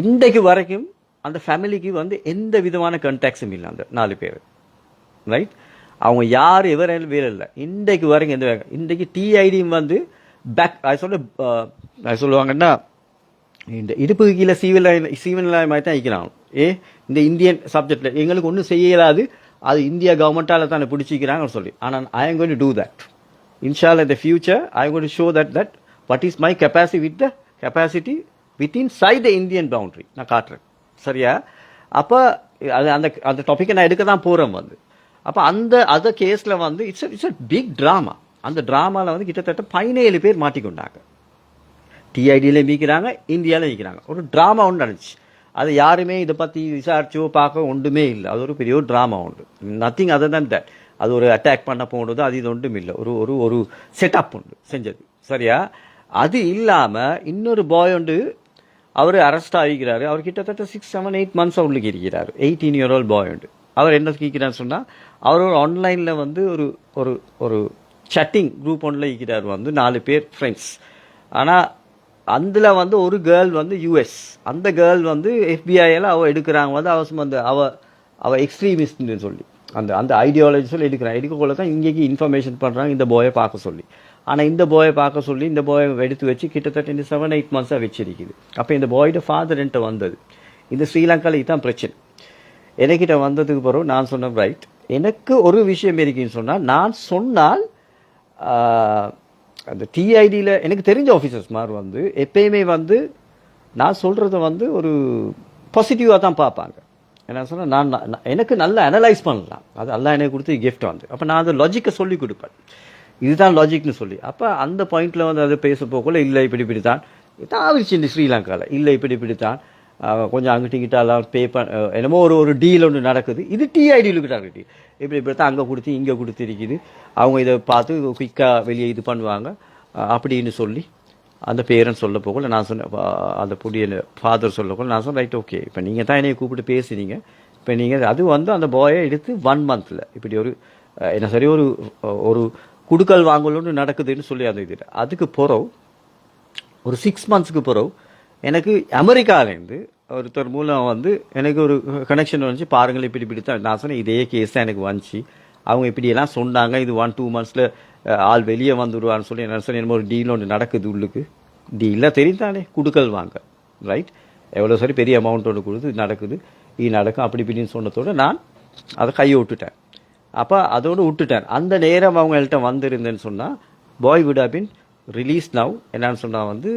இன்றைக்கு வரைக்கும் அந்த ஃபேமிலிக்கு வந்து எந்த விதமான கண்டாக்ட்ஸும் இல்லை அந்த 4 பேர் ரைட். அவங்க யார் வேறு இல்லை இன்றைக்கு வரைக்கும் எந்த இன்றைக்கு டிஐடியும் வந்து பேக் அது சொல்லுவாங்கன்னா இந்த இடுப்புக்கு கீழே சீவன் மாதிரி தான் இருக்கிறாங்க. இந்த இந்தியன் சப்ஜெக்டில் எங்களுக்கு ஒன்றும் செய்யலாது, அது இந்தியா கவர்மெண்ட்டால் தான் பிடிச்சிக்கிறாங்கன்னு சொல்லி. ஆனால் I am going to do that இன்ஷால்லா in the future. I am going to show that what is my capacity with inside the Indian boundary நான் காட்டுறேன். சரியா? அப்போ அது அந்த அந்த டாப்பிக்கை நான் எடுக்க தான் போகிறேன் வந்து. அப்போ அந்த கேஸில் வந்து இட்ஸ் அ பிக் ட்ராமா. அந்த ட்ராமாவில் வந்து கிட்டத்தட்ட 17 பேர் மாட்டிக்கொண்டாங்க. டிஐடியில் மீக்கிறாங்க, இந்தியாவில் மீக்கிறாங்க. ஒரு ட்ராமா ஒன்று நடந்துச்சு. அது யாருமே இதை பற்றி விசாரிச்சோ பார்க்க ஒன்றுமே இல்லை. அது ஒரு பெரிய ஒரு ட்ராமா உண்டு. Nothing other than that. அது ஒரு அட்டாக் பண்ண போனது அது இது ஒன்றும் இல்லை. ஒரு செட்டப் உண்டு செஞ்சது. சரியா? அது இல்லாமல் இன்னொரு பாய் உண்டு, அவர் அரெஸ்ட் ஆகிக்கிறாரு. அவர் கிட்டத்தட்ட 6, 7, 8 months அவங்களுக்கு இருக்கிறார். 18-year-old பாய் உண்டு. அவர் என்ன கேட்கிறான்னு சொன்னால் அவர் ஒரு ஆன்லைனில் வந்து ஒரு ஒரு சேட்டிங் குரூப் ஒன்றில் இருக்கிறார் வந்து 4 பேர் ஃப்ரெண்ட்ஸ். ஆனால் அதில் வந்து ஒரு கேர்ள் வந்து யூஎஸ். அந்த கேர்ள் வந்து எஃபிஐயில் அவள் எடுக்கிறாங்க வந்து அவள் எக்ஸ்ட்ரீமிஸ்ட்னு சொல்லி அந்த ஐடியாலஜி சொல்லி எடுக்கக்குள்ள தான் இங்கேக்கு இன்ஃபர்மேஷன் பண்ணுறாங்க இந்த பாயை பார்க்க சொல்லி. ஆனால் இந்த பாயை பார்க்க சொல்லி இந்த பாயை எடுத்து வச்சு கிட்டத்தட்ட இந்த 7, 8 months வச்சிருக்குது. அப்போ இந்த பாயோட ஃபாதர் என்கிட்ட வந்தது. இந்த ஸ்ரீலங்காவில் இதுதான் பிரச்சனை. எனக்கிட்ட வந்ததுக்கு பிறகு நான் சொன்னேன் ரைட், எனக்கு ஒரு விஷயம் இருக்குன்னு சொன்னால் நான் சொன்னால் அந்த டிஐடியில் எனக்கு தெரிஞ்ச ஆஃபீஸர்ஸ் மாதிரி வந்து எப்பயுமே வந்து நான் சொல்கிறத வந்து ஒரு பாசிட்டிவாக தான் பார்ப்பாங்க. என்ன சொன்னால் நான் எனக்கு நல்லா அனலைஸ் பண்ணலாம். அது எல்லாம் எனக்கு கொடுத்து கிஃப்ட் வந்து அப்போ நான் அந்த லாஜிக்கை சொல்லி கொடுப்பேன். இதுதான் லாஜிக்னு சொல்லி. அப்போ அந்த பாயிண்டில் வந்து அதை பேச போகல இல்லை இப்படி தான் இதான் ஆகிடுச்சு இந்த ஸ்ரீலங்காவில். இல்லை இப்படி தான் கொஞ்சம் அங்கிட்ட கிட்டாலாம் பே என்னமோ ஒரு டீல் ஒன்று நடக்குது. இது டிஐடியில் நடக்குது. இப்படி தான் அங்கே கொடுத்து இங்கே கொடுத்துருக்குது. அவங்க இதை பார்த்து குயிக்காக வெளியே இது பண்ணுவாங்க அப்படின்னு சொல்லி அந்த பேரன் சொல்ல போகல. நான் சொன்னேன் அந்த புதிய ஃபாதர் சொல்ல போகல. நான் சொன்னேன் ரைட் ஓகே, இப்போ நீங்கள் தான் என்னை கூப்பிட்டு பேசுனீங்க. இப்போ நீங்கள் அது வந்து அந்த பாயை எடுத்து 1 monthல இப்படி ஒரு என்ன சரி ஒரு குடுக்கல் வாங்கலுன்னு நடக்குதுன்னு சொல்லி அந்த இது அதுக்கு பிறகு ஒரு 6 monthsக்கு பிறகு எனக்கு அமெரிக்காவிலேருந்து ஒருத்தர் மூலம் வந்து எனக்கு ஒரு கனெக்ஷன் வந்துச்சு. பாருங்கள் இப்படி தான் நான் சொன்னேன் இதே கேஸ் தான் எனக்கு வந்துச்சு. அவங்க இப்படியெல்லாம் சொன்னாங்க. இது 1-2 monthsல ஆள் வெளியே வந்துடுவான்னு சொல்லி என்ன சொன்னேன். என்னமோ ஒரு டீல் ஒன்று நடக்குது உள்ளுக்கு. டீலாக தெரிந்தானே குடுக்கல் வாங்க ரைட். எவ்வளோ சரி பெரிய அமௌண்ட் ஒன்று கொடுத்து நடக்குது இது நடக்கும் அப்படி இப்படின்னு சொன்னதோடு நான் அதை கையை விட்டுட்டேன். அப்போ அதோடு விட்டுட்டேன். அந்த நேரம் அவங்கள்ட்ட வந்திருந்தேன்னு சொன்னால் பாய் would have been release now. என்னன்னு சொன்னால் வந்து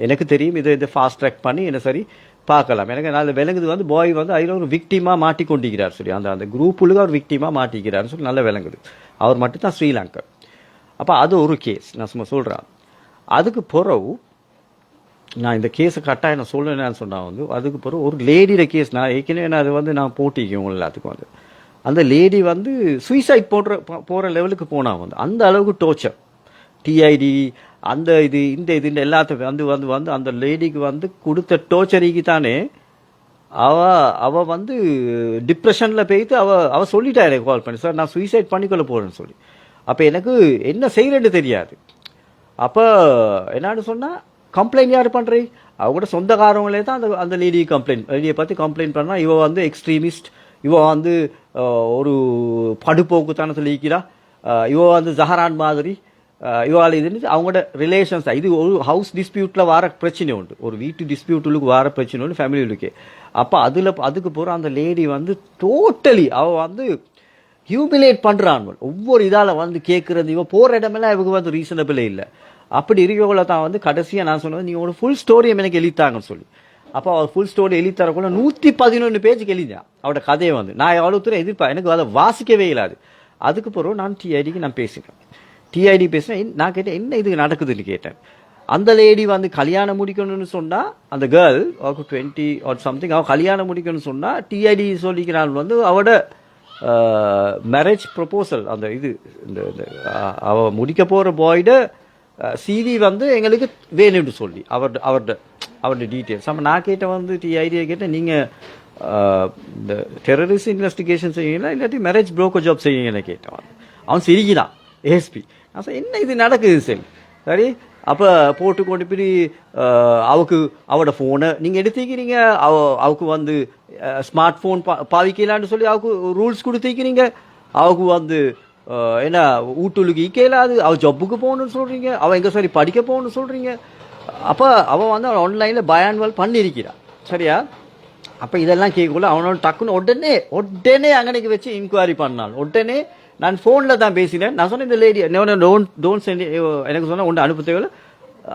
எனக்கு தெரியும் இதை ஃபாஸ்ட் ட்ராக் பண்ணி என்ன சரி பார்க்கலாம். எனக்கு நல்ல விளங்குது வந்து பாய் வந்து அதில் ஒரு விக்டிமாக மாட்டிக்கொண்டிருக்கிறார். சரி அந்த குரூப்புக்கு அவர் விக்டிமாக மாட்டிக்கிறார்னு சொல்லி நல்லா விளங்குது. அவர் மட்டும்தான் ஸ்ரீலங்கா. அப்போ அது ஒரு கேஸ் நான் சும்மா சொல்கிறேன். அதுக்கு பிறகு நான் இந்த கேஸை கட்டாயம் நான் சொல்லணும்னு சொன்னால் வந்து அதுக்கு பிறகு ஒரு லேடியோட கேஸ் நான் ஏற்கனவே அது வந்து நான் போட்டிக்குவேன் எல்லாத்துக்கும் வந்து அந்த லேடி வந்து சூசைட் போகிற லெவலுக்கு போனால் வந்து அந்த அளவுக்கு டோர்ச்சர் டிஐடி அந்த இந்த எல்லாத்தையும் வந்து அந்த லேடிக்கு வந்து கொடுத்த டோர்ச்சரிக்கு தானே அவ வந்து டிப்ரெஷனில் போயிட்டு அவ சொல்லிட்டா எனக்கு கால் பண்ணி சார் நான் சூசைட் பண்ணிக்கொள்ள போகிறேன்னு சொல்லி. அப்போ எனக்கு என்ன செய்கிறேன்னு தெரியாது. அப்போ என்னான்னு சொன்னால் கம்ப்ளைண்ட் யார் பண்ணுறீ அவங்களோட சொந்தக்காரங்களே தான் அந்த லேடியை பற்றி கம்ப்ளைண்ட் பண்ணால் இவ வந்து எக்ஸ்ட்ரீமிஸ்ட், இவ வந்து ஒரு படுப்போக்குத்தானே சொல்லிக்கிறா, இவ வந்து ஜஹரான் மாதிரி இவாள் இது அவங்களோட ரிலேஷன்ஸ் இது ஒரு ஹவுஸ் டிஸ்பியூட்டில் வர பிரச்சனை உண்டு, ஒரு வீட்டு டிஸ்பியூட்டுக்கு வர பிரச்சனை உண்டு ஃபேமிலிகளுக்கு. அப்போ அதுக்கு போகிற அந்த லேடி வந்து டோட்டலி அவள் வந்து ஹியூமிலேட் பண்ணுறான். ஒவ்வொரு இதால் வந்து கேட்குறது, இவன் போகிற இடமெல்லாம் இவங்க வந்து ரீசனபிளே இல்லை. அப்படி இருக்கவங்கள தான் வந்து கடைசியாக நான் சொன்னது, நீங்கள் ஒரு ஃபுல் ஸ்டோரியை எனக்கு எழுதித்தாங்கன்னு சொல்லி. அப்போ அவள் ஃபுல் ஸ்டோரி எழுதித்தரக்குள்ள 111 பேஜுக்கு எழுதிதான் அவட கதையை வந்து. நான் எவ்வளோ தூரம் எனக்கு அதை வாசிக்கவே இல்லாது. அதுக்கு பிறகு நான் டிஐடிக்கு நான் பேசினேன். டிஐடி பேசினேன். நான் கேட்டேன் என்ன இதுக்கு நடக்குதுன்னு கேட்டேன். அந்த லேடி வந்து கல்யாணம் முடிக்கணும்னு சொன்னால், அந்த கேர்ள் அவருக்கு 20 ஆர் சம்திங், அவள் கல்யாணம் முடிக்கணும்னு சொன்னால் டிஐடி சொல்லிக்கிறான் வந்து அவட மேரேஜ் ப்ரொபோசல் அந்த இது இந்த அவள் முடிக்க போகிற பாய்ட சிவி வந்து எங்களுக்கு வேணும்னு சொல்லி அவரோட டீட்டெயில்ஸ். அப்போ நான் கேட்டேன் வந்து டிஐடியை கேட்டேன், நீங்கள் இந்த டெரரிஸ்ட் இன்வெஸ்டிகேஷன் செய்யுங்களா இல்லாட்டி மேரேஜ் ப்ரோக்கர் ஜாப் செய்யுங்கன்னு கேட்டேன். அவன் சிரிக்கிறான் ஏஎஸ்பி. நான் சார் என்ன இது நடக்குது சார்? சரி, அப்போ போட்டு கொண்டு போய் அவட ஃபோனை நீங்கள் எடுத்துக்கிறீங்க, அவக்கு வந்து ஸ்மார்ட் ஃபோன் பாவிக்கலான்னு சொல்லி அவக்கு ரூல்ஸ் கொடுத்துக்கிறீங்க. அவக்கு வந்து என்ன வீட்டுக்கு ஈக்கலாது, அவள் ஜப்புக்கு போகணுன்னு சொல்கிறீங்க, அவள் எங்கே சரி படிக்க போகணுன்னு சொல்கிறீங்க. அப்போ அவன் வந்து அவன் ஆன்லைனில் பயான்வால் பண்ணியிருக்கிறான். சரியா? அப்போ இதெல்லாம் கேட்கல அவனோட டக்குன்னு உடனே அங்கனைக்கு வச்சு இன்கொயரி பண்ணான். உடனே நான் ஃபோனில் தான் பேசினேன். நான் சொன்னேன் இந்த லேடி டோன்ட் சென்ட் எனக்கு சொன்னால் ஒன்று அனுப்ப தேவையில்லை.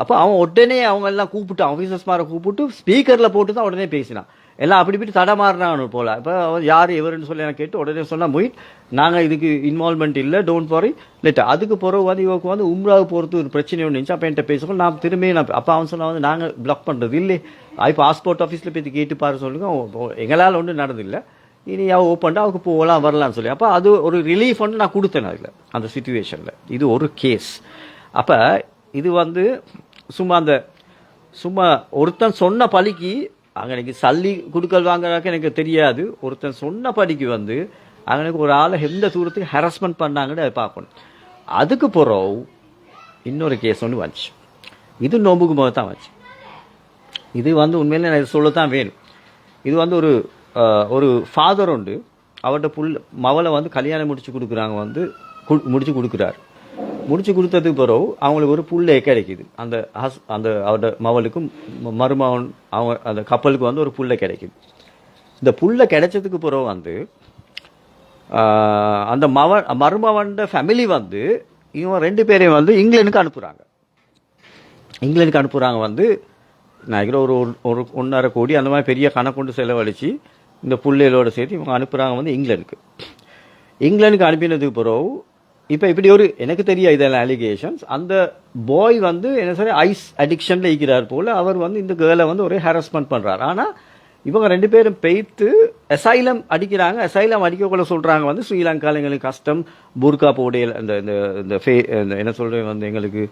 அப்போ அவன் உடனே அவங்க எல்லாம் கூப்பிட்டு ஆஃபீஸர்ஸ் மாதிரி கூப்பிட்டு ஸ்பீக்கரில் போட்டு தான் உடனே பேசினான். எல்லாம் அப்படி இப்படி தடமாறினான் போல். இப்போ அவன் யார் எவருன்னு சொல்லி எனக்கு கேட்டு உடனே சொன்னால் மொயிட் நாங்கள் இதுக்கு இன்வால்மெண்ட் இல்லை, டோன்ட் வரி லெட்டர். அதுக்கு பிறகு வந்து இவருக்கு வந்து உம்ராவுக்கு போகிறது ஒரு பிரச்சனை ஒன்று இருந்துச்சு. அப்போ என்கிட்ட பேசணும் நான் திரும்பி அப்போ அவன் சொன்னால் வந்து நாங்கள் பிளாக் பண்ணுறது இல்லை, அது பாஸ்போர்ட் ஆஃபீஸில் போய் கேட்டு பாரு சொல்லுங்க, எங்களால் ஒன்றும் நடந்தில்லை, இனி அவள் ஓப்பன்டா அவருக்கு போகலாம் வரலான்னு சொல்லி. அப்போ அது ஒரு ரிலீஃப் வந்து நான் கொடுத்தேன் அதில் அந்த சுச்சுவேஷனில். இது ஒரு கேஸ். அப்போ இது வந்து சும்மா ஒருத்தன் சொன்ன பழிக்கு அங்கே எனக்கு சல்லி கொடுக்கல் வாங்குறாக்க எனக்கு தெரியாது. ஒருத்தன் சொன்ன படிக்கு வந்து அங்கே ஒரு ஆளை எந்த தூரத்துக்கு ஹராஸ்மெண்ட் பண்ணாங்கன்னு அதை பார்க்கணும். அதுக்கு பிறகு இன்னொரு கேஸ் ஒன்று வந்துச்சு. இது நோம்புக்கு போது தான் வந்துச்சு. இது வந்து உண்மையிலே நான் சொல்லத்தான் வேணும். இது வந்து ஒரு ஃபாதர் உண்டு, அவர்கிட்ட மவளை வந்து கல்யாணம் முடிச்சு கொடுக்குறாங்க, வந்து முடிச்சு கொடுக்குறாரு. முடிச்சு கொடுத்ததுக்கு பிறகு அவங்களுக்கு ஒரு புள்ளை கிடைக்குது. அந்த அவரோட மவளுக்கும் மருமகன் அவங்க அந்த கப்பலுக்கு வந்து ஒரு புள்ளை கிடைக்குது. இந்த புள்ளை கிடைச்சதுக்கு பிறகு வந்து அந்த மருமகன் ஃபேமிலி வந்து இவங்க 2 பேரையும் வந்து இங்கிலாந்துக்கு அனுப்புகிறாங்க. வந்து நான் ஒரு 1.5 கோடி அந்த மாதிரி பெரிய கணக்கொண்டு செலவழித்து இந்த புள்ளைகளோட சேர்த்து இவங்க அனுப்புகிறாங்க வந்து இங்கிலாந்துக்கு அனுப்பினதுக்கு பிறகு இப்போ இப்படி ஒரு எனக்கு தெரிய இதெல்லாம் அலிகேஷன்ஸ். அந்த பாய் வந்து என்ன சரி ஐஸ் அடிக்ஷனில் இருக்கிறார் போல். அவர் வந்து இந்த கேர்ளை வந்து ஒரே ஹராஸ்மெண்ட் பண்ணுறார். ஆனால் இவங்க 2 பேரும் பெய்த்து அசைலம் அடிக்கிறாங்க. அசைலம் அடிக்கக்குள்ள சொல்கிறாங்க வந்து ஸ்ரீலங்காவில் எங்களுக்கு கஷ்டம், புர்கா போடையில் இந்த என்ன சொல்கிறேன் வந்து எங்களுக்கு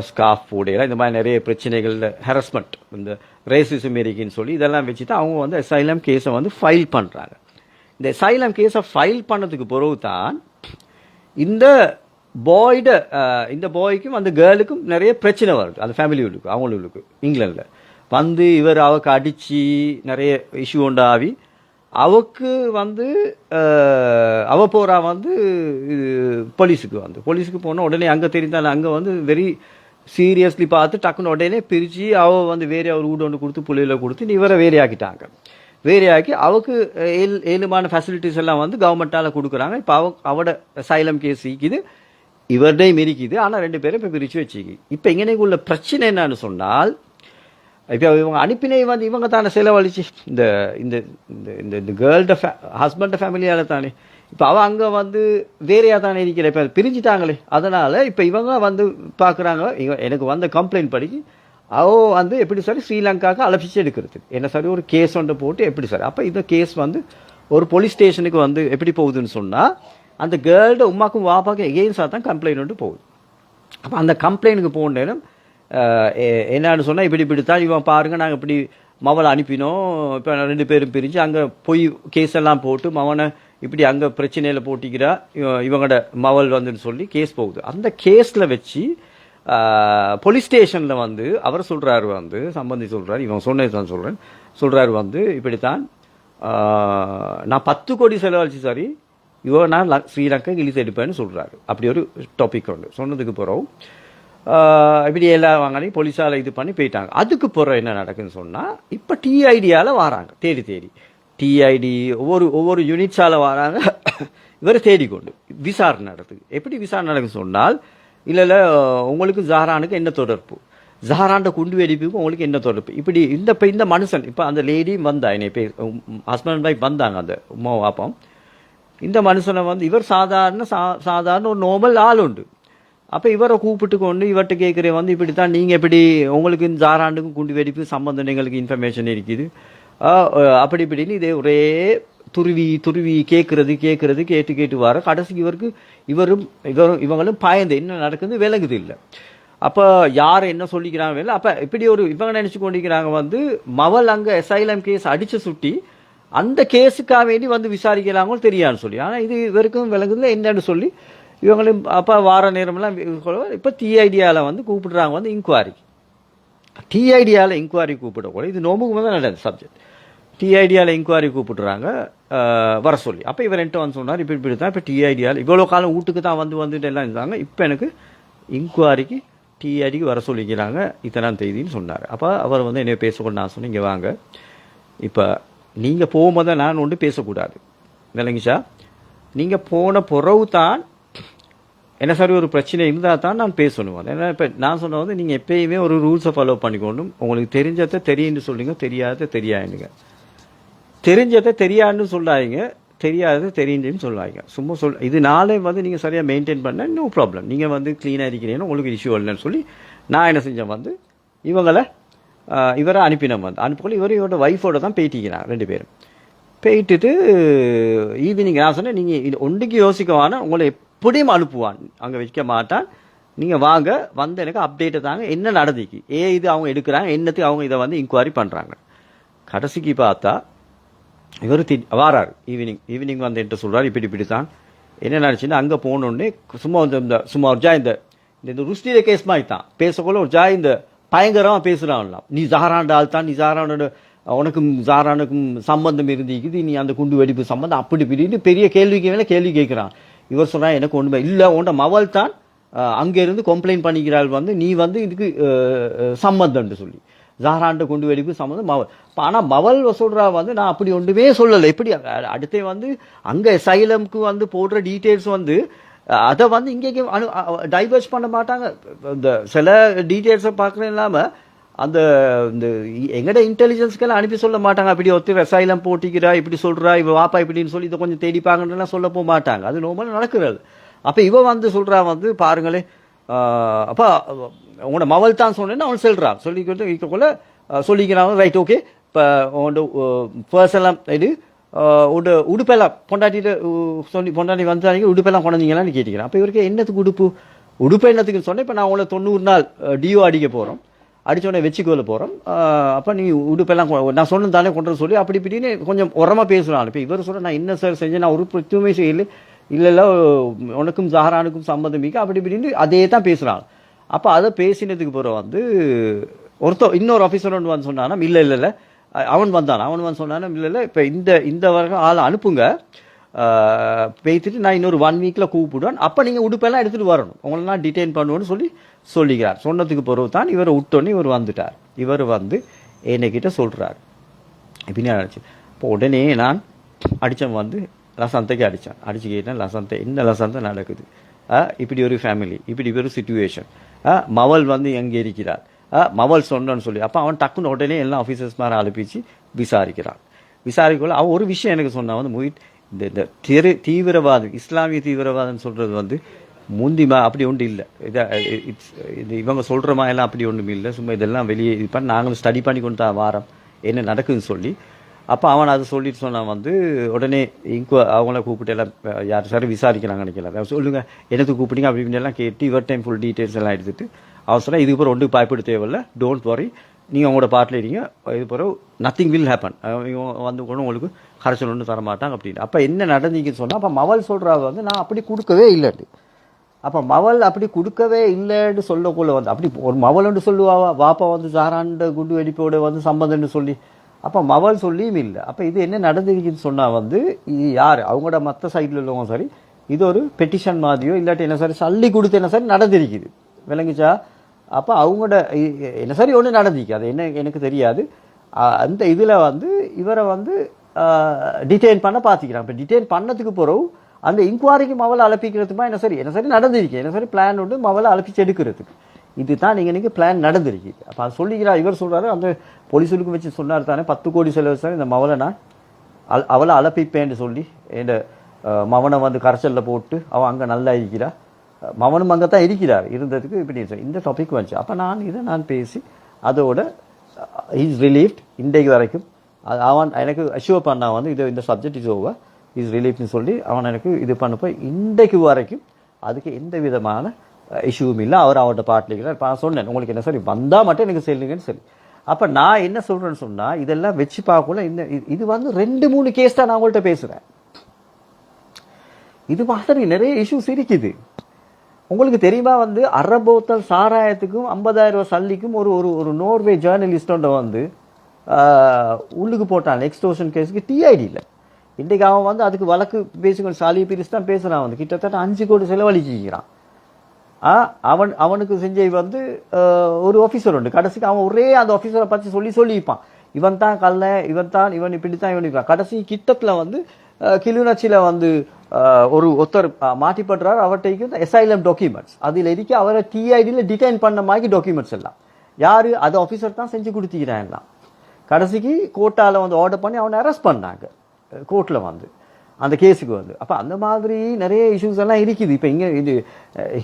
ஸ்காஃப் போடையில் இந்த மாதிரி நிறைய பிரச்சனைகள் ஹராஸ்மெண்ட் இந்த ரேசிசம் இருக்குன்னு சொல்லி இதெல்லாம் வச்சுட்டு அவங்க வந்து அசைலம் கேஸை வந்து ஃபைல் பண்ணுறாங்க. இந்த அசைலம் கேஸை ஃபைல் பண்ணதுக்கு பிறகு தான் இந்த பாய்க்கும் அந்த கேர்ளுக்கும் நிறைய பிரச்சனை வருது. அந்த ஃபேமிலிகளுக்கு அவங்களுக்கு இங்கிலாண்டில் வந்து அவக்கு அடித்து நிறைய இஷ்யூ உண்டாவி அவக்கு வந்து அவ போகிறா வந்து போலீஸுக்கு போனால் உடனே அங்கே தெரிந்தாலும் அங்கே வந்து வெரி சீரியஸ்லி பார்த்து டக்குன்னு உடனே பிரித்து அவள் வந்து வேறு ஒரு வீடு ஒன்று கொடுத்து புள்ளையில கொடுத்து இவரை வேறையாக்கிட்டாங்க. வேறையாக்கி அவருக்கு ஏழுமான ஃபெசிலிட்டிஸ் எல்லாம் வந்து கவர்மெண்ட்டால் கொடுக்குறாங்க. இப்போ அவட அசைலம் கேஸ் இருக்குது, இவர்டையும் இருக்குது. ஆனால் 2 பேரும் இப்போ பிரித்து வச்சுக்கி. இப்போ இங்கனைக்கு உள்ள பிரச்சனை என்னன்னு சொன்னால், இப்போ இவங்க அனுப்பினை வந்து இவங்க தானே செலவழிச்சு இந்த இந்த இந்த கேர்ள்ட ஹஸ்பண்ட ஃபேமிலியால் தானே. இப்போ அவள் அங்கே வந்து வேறையாக தானே இருக்கிற, இப்போ பிரிஞ்சுட்டாங்களே. அதனால் இப்போ இவங்க வந்து பார்க்குறாங்க, எனக்கு வந்த கம்ப்ளைண்ட் படிக்கு வந்து எப்படி சார் ஸ்ரீலங்காவுக்கு அலபிச்சு எடுக்கிறது என்ன சார் ஒரு கேஸ் ஒன்று போட்டு எப்படி சார். அப்போ இந்த கேஸ் வந்து ஒரு போலீஸ் ஸ்டேஷனுக்கு வந்து எப்படி போகுதுன்னு சொன்னால், அந்த கேர்ள்ட உமாக்கும் வாப்பாக்கும் எகெயின்ஸ்டாக தான் கம்ப்ளைண்ட் ஒன்று போகுது. அப்போ அந்த கம்ப்ளைண்ட்டுக்கு போன நேரம் என்னன்னு சொன்னால், இப்படி தான் இவன் பாருங்கள் நாங்கள் இப்படி மவளை அனுப்பினோம், இப்போ 2 பேரும் பிரிஞ்சு அங்கே போய் கேஸ் எல்லாம் போட்டு மவனை இப்படி அங்கே பிரச்சனையில் போட்டிக்கிறா இவங்களோட மவள் வந்துன்னு சொல்லி கேஸ் போகுது. அந்த கேஸில் வச்சு போலீஸ் ஸ்டேஷனில் வந்து அவர் சொல்கிறாரு வந்து சம்பந்தி சொல்கிறார், இவன் சொன்னது தான் சொல்கிறாரு வந்து இப்படித்தான் நான் 10 கோடி செலவழிச்சு சரி நான் ஸ்ரீலங்கா இழுத்து எடுப்பேன்னு சொல்கிறாரு. அப்படி ஒரு டாபிக் உண்டு. சொன்னதுக்கு பிறகு இப்படி எல்லாம் வாங்கி போலீஸால் இது பண்ணி போயிட்டாங்க. அதுக்கு பிறகு என்ன நடக்குதுன்னு சொன்னால் இப்போ டிஐடியால் வராங்க தேடி டிஐடி ஒவ்வொரு யூனிட்ஸால் வராங்க. இவர் தேடிக்கொண்டு விசாரணை நடக்குது. எப்படி விசாரணை நடக்குன்னு சொன்னால் இல்லை உங்களுக்கு ஜஹரானுக்கு என்ன தொடர்பு, ஜஹராண்ட குண்டு வெடிப்புக்கு உங்களுக்கு என்ன தொடர்பு, இப்படி இந்த மனுஷன் இப்போ அந்த லேடியும் வந்தா என்னை ஹஸ்பண்ட் ஒய்ஃப் வந்தாங்க அந்த உமா வாப்பம். இந்த மனுஷனை இவர் சாதாரண ஒரு நார்மல் ஆள் உண்டு. அப்போ இவரை கூப்பிட்டு கொண்டு இவர்கிட்ட கேட்குறேன் இப்படி தான் நீங்கள் எப்படி உங்களுக்கு இந்த ஜஹராண்டுக்கும் குண்டு வெடிப்பு சம்பந்தம் எங்களுக்கு இன்ஃபர்மேஷன் இருக்குது அப்படி இப்படின்னு இதே ஒரே துருவி கேட்டு வர கடைசிக்கு இவங்களும் பாயந்து என்ன நடக்குது விளங்குது இல்லை. அப்போ யார் என்ன சொல்லிக்கிறாங்க இல்லை. அப்போ இப்படி இவங்க நினச்சி கொண்டிருக்கிறாங்க மவல் அங்கே அசைலம் கேஸ் அடித்து சுட்டி அந்த கேஸுக்காக வேண்டி விசாரிக்கிறாங்களோ தெரியான்னு சொல்லி. ஆனால் இது இவருக்கும் விளங்குதுல என்னன்னு சொல்லி இவங்களும் அப்போ வார நேரமெல்லாம் இப்போ டிஐடியாவில் கூப்பிடுறாங்க இன்குவாரிக்கு. டிஐடியாவில் இன்குவாரி கூப்பிடக்கூட இது நோம்புக்கு தான் நடந்த சப்ஜெக்ட். டிஐடியாவில் இன்குவாரி கூப்பிடுறாங்க வர சொல்லி. அப்போ இவர் என்கிட்ட சொன்னார் இப்படி தான் இப்போ டிஐடியாவில் இவ்வளோ காலம் வீட்டுக்கு தான் வந்துட்டு எல்லாம் இருந்தாங்க. இப்போ எனக்கு இன்குவாரிக்கு டிஐடிக்கு வர சொல்லிக்கிறாங்க இத்தனாம் தேதின்னு சொன்னார். அப்போ அவர் என்னை பேசக்கூட நான் சொன்னேன் இங்கே வாங்க, இப்போ நீங்கள் போகும்போது நான் ஒன்று பேசக்கூடாது விளங்கிச்சா. நீங்கள் போன பிறகு தான் என்ன சரி ஒரு பிரச்சனை இருந்தால் தான் நான் பேசணும். ஏன்னா இப்போ நான் சொன்ன நீங்கள் எப்பயுமே ஒரு ரூல்ஸை ஃபாலோ பண்ணிக்கொண்டும் உங்களுக்கு தெரிஞ்சதை தெரியுன்னு சொல்லுங்க, தெரியாத தெரியாதுங்க. தெரிஞ்சதை தெரியாதுன்னு சொல்லாதீங்க, தெரியாதது தெரியுன்னு சொல்லாதீங்க. சும்மா இது நாளே நீங்கள் சரியாக மெயின்டைன் பண்ண நோ ப்ராப்ளம். நீங்கள் க்ளீனாக இருக்கிறீங்கன்னா உங்களுக்கு இஷ்யூ இல்லைன்னு சொல்லி நான் என்ன செஞ்சேன் இவரை அனுப்பினோம். அனுப்பிக்கொள்ள இவரோட ஒய்ஃபோட தான் பேட்டிக்கிறான் 2 பேரும். போயிட்டுட்டு ஈவினிங் நான் சொன்னேன் நீங்கள் ஒன்றுக்கு யோசிக்கவானா உங்களை எப்படியும் அனுப்புவான், அங்கே வைக்க மாட்டான். நீங்கள் வாங்க எனக்கு அப்டேட்டை தாங்க என்ன நடந்துக்கு இது அவங்க எடுக்கிறாங்க என்னத்துக்கு அவங்க இதை இன்குவாரி பண்ணுறாங்க. கடைசிக்கு பார்த்தா இவர் வாரார் ஈவினிங் என்கிட்ட சொல்கிறார் இப்படி தான் என்ன நினச்சின்னா அங்கே போனோடனே சும்மா ஒரு ஜா இந்த ருஷ்டியில கேஸ் மாதிரி தான் பேசக்குள்ள ஒரு ஜா இந்த பயங்கரமாக பேசுகிறாங்களாம். நீ ஜஹராண்ட ஆள் தான், நீ ஜஹரானோட உனக்கும் ஜஹரானுக்கும் சம்பந்தம் இருந்திக்குது, நீ அந்த குண்டு வெடிப்பு சம்பந்தம் அப்படி இப்படின்னு பெரிய கேள்விக்கு மேலே கேள்வி கேட்குறான். இவர் சொன்னால் எனக்கு ஒன்றுமே இல்லை, உன்ட மவள் தான் அங்கேருந்து கம்ப்ளைண்ட் பண்ணிக்கிறாள் நீ இதுக்கு சம்பந்தம்னு சொல்லி ஜஹராண்ட குண்டு வெடிப்பு சம்பந்தம் மவள். ஆனால் மவள் சொல்கிறா நான் அப்படி ஒன்றுமே சொல்லலை. எப்படி அடுத்தே அங்கே சைலம்க்கு போடுற டீட்டெயில்ஸ் அதை இங்கே டைவர்ஸ் பண்ண மாட்டாங்க. இந்த சில டீட்டெயில்ஸை பார்க்குறேன் இல்லாமல் அந்த இந்த எங்கட இன்டெலிஜென்ஸ்க்கெல்லாம் அனுப்பி சொல்ல மாட்டாங்க. அப்படி ஒருத்தர் அசைலம் போட்டிக்கிறா இப்படி சொல்கிறா இவ வாப்பா இப்படின்னு சொல்லி இதை கொஞ்சம் தேடிப்பாங்கன்னு சொல்ல போக மாட்டாங்க. அது நார்மலாக நடக்கிறது. அப்போ இவ சொல்கிறா பாருங்களேன் அப்போ உங்களோட மவள் தான் சொன்னேன்னு அவன் சொல்கிறான் சொல்லிக்கொள்ள சொல்லிக்கிறாங்க. ரைட் ஓகே இப்போ உன்னோட பர்சனெல்லாம் இது உடுப்பெல்லாம் பொண்டாட்டிட்டு சொல்லி பொண்டாட்டி உடுப்பெல்லாம் கொண்டாந்தீங்களான்னு கேட்டுக்கிறேன். அப்போ இவருக்கு என்னத்துக்கு உடுப்பு என்னத்துக்குன்னு சொன்னேன். இப்போ நான் உங்களை 90 நாள் டிஓ அடிக்க போகிறோம், அடித்தோடனே வச்சுக்கோல போகிறோம். அப்போ நீ உடுப்பெல்லாம் நான் சொன்னது தானே கொண்டு சொல்லி அப்படி இப்படின்னு கொஞ்சம் உரமாக பேசுகிறான். இப்போ இவர் சொல்ல நான் என்ன சார் செஞ்சேன், நான் ஒரு பிரச்சனையுமே செய்யலை, இல்லை உனக்கும் ஜஹரானுக்கும் சம்மந்தம் மிக்க அப்படி இப்படின்னு அதே தான் பேசுகிறான். அப்போ அதை பேசினதுக்கு பிறகு இன்னொரு ஆஃபீஸர் ஒன்று சொன்னானா இல்லை அவன் வந்தான் சொன்னானா இல்லை இப்போ இந்த வரைக்கும் ஆளை அனுப்புங்க பேசிட்டு நான் இன்னொரு 1 வீக்கில் கூப்பிடுவேன், அப்போ நீங்கள் உடுப்பெல்லாம் எடுத்துகிட்டு வரணும், உங்களை நான் டிடெயின் பண்ணுவேன்னு சொல்லிக்கிறார். சொன்னதுக்கு பிறகு தான் இவரை விட்டோன்னே இவர் வந்துட்டார். இவர் என்னைக்கிட்ட சொல்கிறார் இப்படின்னு நினச்சி. இப்போ உடனே நான் அடித்தேன் லசந்தைக்கு அடித்து கேட்டேன் லசந்தை என்ன லசந்தை நடக்குது, இப்படி ஒரு ஃபேமிலி இப்படி ஒரு சிச்சுவேஷன், மவள் எங்கே இருக்கிறார், மவள் சொன்னன்னு சொல்லி. அப்போ அவன் டக்குன்னு உடனே எல்லா ஆஃபீஸர்ஸ் மாதிரி அனுப்பிச்சு விசாரிக்கல அவன் ஒரு விஷயம் எனக்கு சொன்னான் மொஹித் இந்த தீவிரவாதம் இஸ்லாமிய தீவிரவாதம்னு சொல்கிறது முந்திமா அப்படி ஒன்றும் இல்லை, இது இவங்க சொல்கிற மாதிரிலாம் அப்படி ஒன்றும் இல்லை, சும்மா இதெல்லாம் வெளியே இது பண்ணி நாங்களும் ஸ்டடி பண்ணி கொண்டு தான் வாரம் என்ன நடக்குதுன்னு சொல்லி. அப்போ அவன் அதை சொல்லிட்டு சொன்னான் உடனே அவங்கள கூப்பிட்டு எல்லாம் யார் சார் விசாரிக்கிறாங்க நினைக்கலாம் சொல்லுங்கள் எனக்கு கூப்பிட்டீங்க அப்படி இப்படிலாம் கேட்டு இவர் டைம் ஃபுல் டீட்டெயில்ஸ் எல்லாம் எடுத்துட்டு அவர் சொன்னால் இதுக்கு பிறகு ஒன்றுக்கு பயப்பட தேவையில்லை, டோன்ட் வரி, நீங்கள் உங்களோட பாட்டில் இருங்க, இது பிறகு நத்திங் வில் ஹேப்பன், இவங்க கூட உங்களுக்கு கரைச்சல் ஒன்றும் தரமாட்டாங்க அப்படின்னு. அப்போ என்ன நடந்தீங்கன்னு சொன்னால் அப்போ மவள் சொல்கிறாங்க நான் அப்படி கொடுக்கவே இல்லைட்டு. அப்போ மவள் அப்படி கொடுக்கவே இல்லைன்னு சொல்லக்குள்ள அப்படி ஒரு மவள்னு சொல்லுவா வாப்பா ஜஹராண்ட குண்டு வெடிப்போட சம்பந்தம்னு சொல்லி அப்போ மவல் சொல்லியும் இல்லை. அப்போ இது என்ன நடந்திருக்குன்னு சொன்னால் வந்து இது யார் அவங்களோட மற்ற சைடில் உள்ளவங்க சரி, இது ஒரு பெட்டிஷன் மாதிரியோ இல்லாட்டி என்ன சரி சல்லி கொடுத்து என்ன சரி நடந்திருக்குது, விளங்குச்சா? அப்போ அவங்களோட என்ன சரி ஒன்று நடந்திருக்கு, அது என்ன எனக்கு தெரியாது. அந்த இதில் வந்து இவரை வந்து டிடெயின் பண்ண பார்த்துக்கிறான். இப்போ டிடெயின் பண்ணதுக்கு பிறகு அந்த இன்குவாரிக்கு மவளை அழைப்பிக்கிறதுமா என்ன சரி நடந்திருக்கு, என்ன சரி பிளான் உண்டு மவளை அழைப்பிச்சு எடுக்கிறதுக்கு. இதுதான் நீங்கள் பிளான் நடந்திருக்கு. அப்போ அது சொல்லிக்கிறார். இவர் சொல்கிறாரு அந்த போலீஸுக்கு வச்சு சொன்னார் தானே 10 கோடி செலவு சார் இந்த மவளை நான் அவளை அழைப்பிப்பேன்னு சொல்லி என் மவனை வந்து கரைச்சலில் போட்டு அவன் அங்கே நல்லா இருக்கிறா, மவனும் அங்கே தான் இருக்கிறார் இருந்ததுக்கு இப்படி இந்த டாபிக் வந்துச்சு. அப்போ நான் பேசி அதோட இஸ் ரிலீஃப்ட் இன்றைக்கு வரைக்கும். அவன் எனக்கு அஷ்யூர் பண்ணா வந்து இந்த சப்ஜெக்ட் இஸ் ஓவர், இஸ் ரிலீஃப்னு சொல்லி அவன் எனக்கு இது பண்ணப்போ இன்றைக்கு வரைக்கும் அதுக்கு எந்த விதமான இஷ்யூவும் இல்லை. அவர்கிட்ட பாட்டிலிக்கிறார். இப்போ நான் சொன்னேன் உங்களுக்கு என்ன சரி வந்தால் மட்டும் எனக்கு சொல்லுங்கன்னு சொல்லி. அப்போ நான் என்ன சொல்கிறேன்னு சொன்னால் இதெல்லாம் வச்சு பார்க்கல. இது வந்து 2-3 கேஸ் தான் நான் உங்கள்கிட்ட பேசுகிறேன். இது மாதிரி நிறைய இஷ்யூஸ் இருக்குது. உங்களுக்கு தெரியுமா வந்து அரபோத்தல் சாராயத்துக்கும் 50,000 சல்லிக்கும் ஒரு நோர்வே ஜேர்னலிஸ்டோட வந்து உள்ளுக்கு போட்டான் எக்ஸ்டோஷன் கேஸுக்கு டிஐடி இல்லை. இன்றைக்கு அவன் வந்து அதுக்கு வழக்கு பேசுகிற சாலியை பிரிச்சு தான் பேசுகிறான். வந்து கிட்டத்தட்ட 5 கோடி செலவழிச்சிக்கிறான். அவனுக்கு செஞ்ச வந்து ஒரு ஆஃபீஸர் உண்டு. கடைசிக்கு அவன் ஒரே அந்த ஆஃபீஸரை பற்றி சொல்லிப்பான், இவன் தான் கல்ல, இவன் இப்படித்தான் இவன். கடைசி கிட்டத்தில் வந்து கிளிநொச்சியில் வந்து ஒருத்தர் மாட்டிப்படுறார். அவர்கிட்ட எஸ்ஐலம் டாக்குமெண்ட்ஸ் அதில் இருக்க அவரை டிஐடியில் டிடைன் பண்ண மாதிரி டாக்குமெண்ட்ஸ் எல்லாம் யார் அது ஆஃபீஸர் தான் செஞ்சு கொடுத்துக்கிறான் எல்லாம். கடைசிக்கு கோர்ட்டால் வந்து ஆர்டர் பண்ணி அவனை அரெஸ்ட் பண்ணாங்க கோர்ட்டில் வந்து அந்த கேஸுக்கு வந்து. அப்போ அந்த மாதிரி நிறைய இஷ்யூஸ் எல்லாம் இருக்குது. இப்போ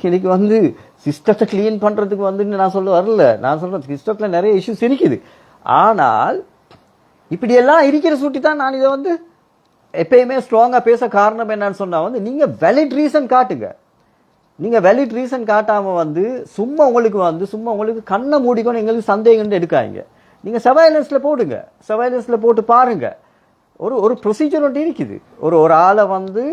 இன்னைக்கு வந்து சிஸ்டத்தை கிளீன் பண்ணுறதுக்கு வந்து நான் சொல்ல வரல, நான் சொல்கிறேன் சிஸ்டத்தில் நிறைய இஷ்யூஸ் இருக்குது. ஆனால் இப்படியெல்லாம் இருக்கிற சுட்டி தான் நான் இதை வந்து எப்பயுமே ஸ்ட்ராங்காக பேச காரணம் என்னன்னு சொன்னால் வந்து நீங்கள் வேலிட் ரீசன் காட்டுங்க. நீங்கள் வேலிட் ரீசன் காட்டாமல் வந்து சும்மா உங்களுக்கு கண்ணை மூடிக்கணும் எங்களுக்கு சந்தேகம்னு எடுக்காங்க. நீங்கள் சர்வைலன்ஸில் போடுங்க, சர்வைலன்ஸில் போட்டு பாருங்கள். ஒரு ப்ரொசீஜர் ஒன்று இருக்குது. ஒரு ஆளை வந்து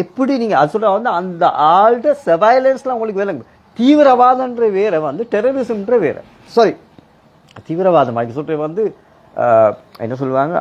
எப்படி நீங்கள் அது சொல்ல வந்து அந்த ஆள்கிட்ட சர்வைலன்ஸ்லாம் உங்களுக்கு விளங்கு. தீவிரவாதன்ற வேற வந்து டெரரிசம்ன்ற வேற. சாரி, தீவிரவாதம் அது சொல்கிற வந்து என்ன சொல்லுவாங்க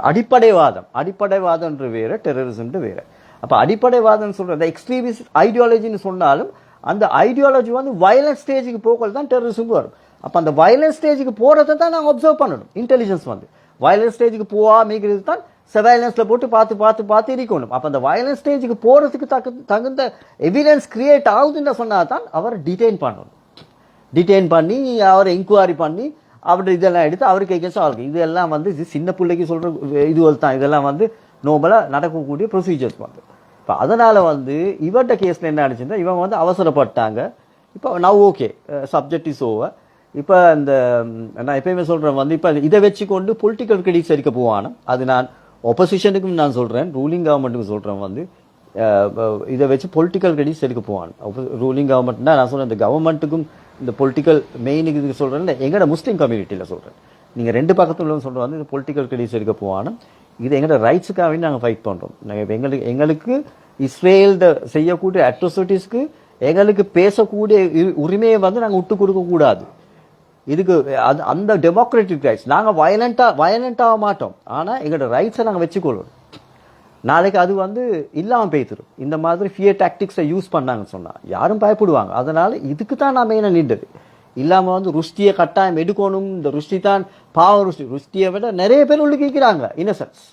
அடிப்படைவாதம்ன்ற வேற, டெரரிசம்ன்ற வேற. அப்போ அடிப்படைவாதம் சொல்கிற எக்ஸ்ட்ரீமிஸ்ட் ஐடியாலஜின்னு சொன்னாலும் அந்த ஐடியாலஜி வந்து வயலன்ஸ் ஸ்டேஜுக்கு போகிறது தான் டெரரிசம் வரும். அப்போ அந்த வயலன்ஸ் ஸ்டேஜுக்கு போகிறத தான் நாங்கள் அப்சர்வ் பண்ணணும். இன்டெலிஜென்ஸ் வந்து வயலன்ஸ் ஸ்டேஜுக்கு போகாமல் தான் சர்வைலன்ஸில் போட்டு பார்த்து இருக்கணும். அப்போ அந்த வயலன்ஸ் ஸ்டேஜுக்கு போகிறதுக்கு தகுந்த எவிடன்ஸ் கிரியேட் ஆகுதுன்னு சொன்னால் தான் அவரை டிடெயின் பண்ணணும். டிடெயின் பண்ணி அவரை இன்கொயரி பண்ணி அவர்கிட்ட இதெல்லாம் எடுத்து அவருக்கு எகென்ஸ்ட் ஆகும். இதெல்லாம் வந்து இது சின்ன பிள்ளைக்கு சொல்கிற இதுவல் தான். இதெல்லாம் வந்து நோபலாக நடக்கக்கூடிய ப்ரொசீஜர்ஸ் வந்து. இப்போ அதனால் வந்து இவர்கிட்ட கேஸில் என்ன ஆனிச்சுன்னா இவங்க வந்து அவசரப்பட்டாங்க. இப்போ now okay subject is over. இப்போ இந்த நான் எப்பயுமே சொல்கிறேன் வந்து இப்போ இதை வச்சு கொண்டு பொலிட்டிக்கல் கிரெடிட்ஸ் எடுக்க போவானோ அது நான் ஒப்போசிஷனுக்கும் நான் சொல்கிறேன், ரூலிங் கவர்மெண்ட்டுக்கும் சொல்கிறேன் வந்து இதை வச்சு பொலிட்டிக்கல் கிரெடிட்ஸ் எடுக்க போவான். ரூலிங் கவர்மெண்ட்னா நான் சொல்கிறேன் இந்த கவர்மெண்ட்டுக்கும் இந்த பொலிட்டிக்கல் மெயினுக்கு இதுக்கு சொல்கிறேன், எங்களோட முஸ்லீம் கம்யூனிட்டியில் சொல்கிறேன். நீங்கள் 2 பக்கத்தில் சொல்கிற வந்து இந்த பொலிட்டிக்கல் கிரெடிட்ஸ் எடுக்க போவானோ இது எங்களோட ரைட்ஸுக்காகவே நாங்கள் ஃபைட் பண்ணுறோம். நாங்கள் எங்களுக்கு இஸ்ரேல் செய்யக்கூடிய அட்ரோசிட்டிஸ்க்கு எங்களுக்கு பேசக்கூடிய உரிமையை வந்து நாங்கள் விட்டு கொடுக்கக்கூடாது. இதுக்கு அந்த டெமோக்ராட்டிக் ரைட்ஸ் நாங்கள் வயலண்டாக மாட்டோம். ஆனால் எங்களோட ரைட்ஸை நாங்கள் வச்சுக்கொள்ளணும். நாளைக்கு அது வந்து இல்லாமல் பேத்துரும். இந்த மாதிரி ஃபியர் டாக்டிக்ஸை யூஸ் பண்ணாங்கன்னு சொன்னால் யாரும் பயப்படுவாங்க. அதனால் இதுக்கு தான் நான் மெயினாக நின்றது. இல்லாமல் வந்து ருஷ்டியை கட்டாயம் எடுக்கணும், இந்த ருஷ்டி தான் பாவம், ருஷ்டியை விட நிறைய பேர் உள்ளுக்கு இருக்கிறாங்க இன்னசென்ஸ்.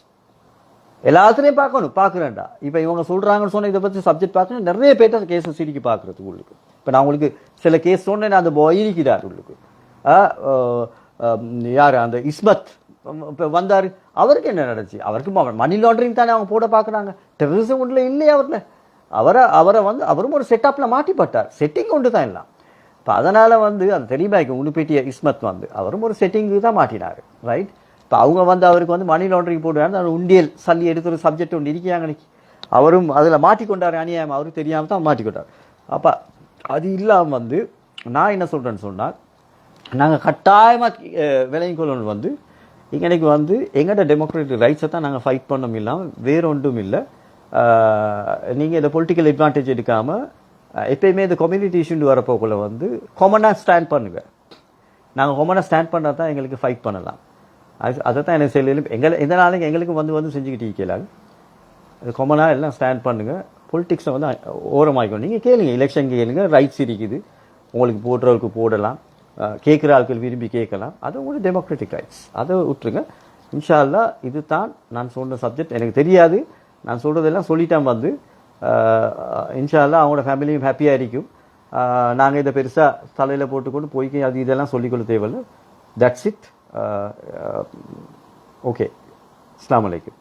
எல்லாத்துலேயும் பார்க்குறேன்டா. இப்போ இவங்க சொல்கிறாங்கன்னு சொன்னால் இதை பற்றி சப்ஜெக்ட் பார்க்கணும் நிறைய பேர்ட்ட கேஸை சிரிக்கி பார்க்குறதுக்கு உள்ளுக்கு. இப்போ நான் உங்களுக்கு சில கேஸ் சொன்னேன், அந்த பாய் இருக்கிறார் உள்ளுக்கு. யார் அந்த இஸ்மத் இப்போ வந்தார், அவருக்கு என்ன நடந்துச்சு? அவருக்கு மணி லாண்டரிங் தானே அவங்க போட பார்க்குறாங்க, டெரரிசம் ஒன்றில் இல்லையே அவரை வந்து அவரும் ஒரு செட்டப்பில் மாட்டிப்பட்டார். செட்டிங் ஒன்று தான் எல்லாம். இப்போ அதனால் வந்து அது தெரியுமா உன்னுப்பேட்டிய இஸ்மத் வந்து அவரும் ஒரு செட்டிங்கு தான் மாட்டினார், ரைட்? இப்போ அவங்க வந்து அவருக்கு வந்து மணி லாண்டரிங் போடுவாங்க, அந்த உண்டியல் சல்லி எடுத்து ஒரு சப்ஜெக்ட் ஒன்று இருக்காங்க அன்னைக்கு. அவரும் அதில் மாட்டிக்கொண்டார், அநியாயம் அவருக்கு தெரியாமல் தான் மாட்டிக்கொண்டார். அப்போ அது இல்லாமல் வந்து நான் என்ன சொல்கிறேன்னு சொன்னால் நாங்கள் கட்டாயமாக விலையும் கொள்ளணும் வந்து இன்னைக்கு வந்து எங்கள்கிட்ட டெமோக்ராட்டிக் ரைட்ஸை தான் நாங்கள் ஃபைட் பண்ணணும், இல்லாமல் வேறு ஒன்றும் இல்லை. நீங்கள் இந்த பொலிட்டிக்கல் அட்வான்டேஜ் எடுக்காமல் எப்பயுமே இந்த கம்யூனிட்டி இஷ்யூன்னு வரப்போக்குள்ள வந்து காமனாக ஸ்டாண்ட் பண்ணுங்கள். நாங்கள் காமனாக ஸ்டாண்ட் பண்ணால் தான் எங்களுக்கு ஃபைட் பண்ணலாம். அதை தான் எனக்கு செய்யலும் எந்த நாளைக்கு எங்களுக்கு வந்து செஞ்சுக்கிட்டு இருக்கலாது. அது காமனாக எல்லாம் ஸ்டாண்ட் பண்ணுங்கள். பொலிட்டிக்ஸை வந்து ஓரமாகிக்கணும். நீங்கள் கேளுங்க, எலெக்ஷன் கேளுங்க, ரைட்ஸ் இருக்குது உங்களுக்கு, போடுறவருக்கு போடலாம், கேட்குற ஆட்கள் விரும்பி கேட்கலாம், அது உங்களோட டெமோக்ராட்டிக் ரைட்ஸ். அதை விட்டுருங்க. இன்ஷா அல்லாஹ் இது தான் நான் சொன்ன சப்ஜெக்ட். எனக்கு தெரியாது, நான் சொல்கிறதெல்லாம் சொல்லிட்டேன் வந்து. இன்ஷா அல்லாஹ் அவங்களோட ஃபேமிலியும் ஹாப்பியாக இருக்கும். நாங்கள் இதை பெருசாக தலையில் போட்டுக்கொண்டு போய்க்கு அது இதெல்லாம் சொல்லிக்கொள்ள தேவையில்லை. That's it. ஓகே, அஸ்ஸலாமு அலைக்கும்.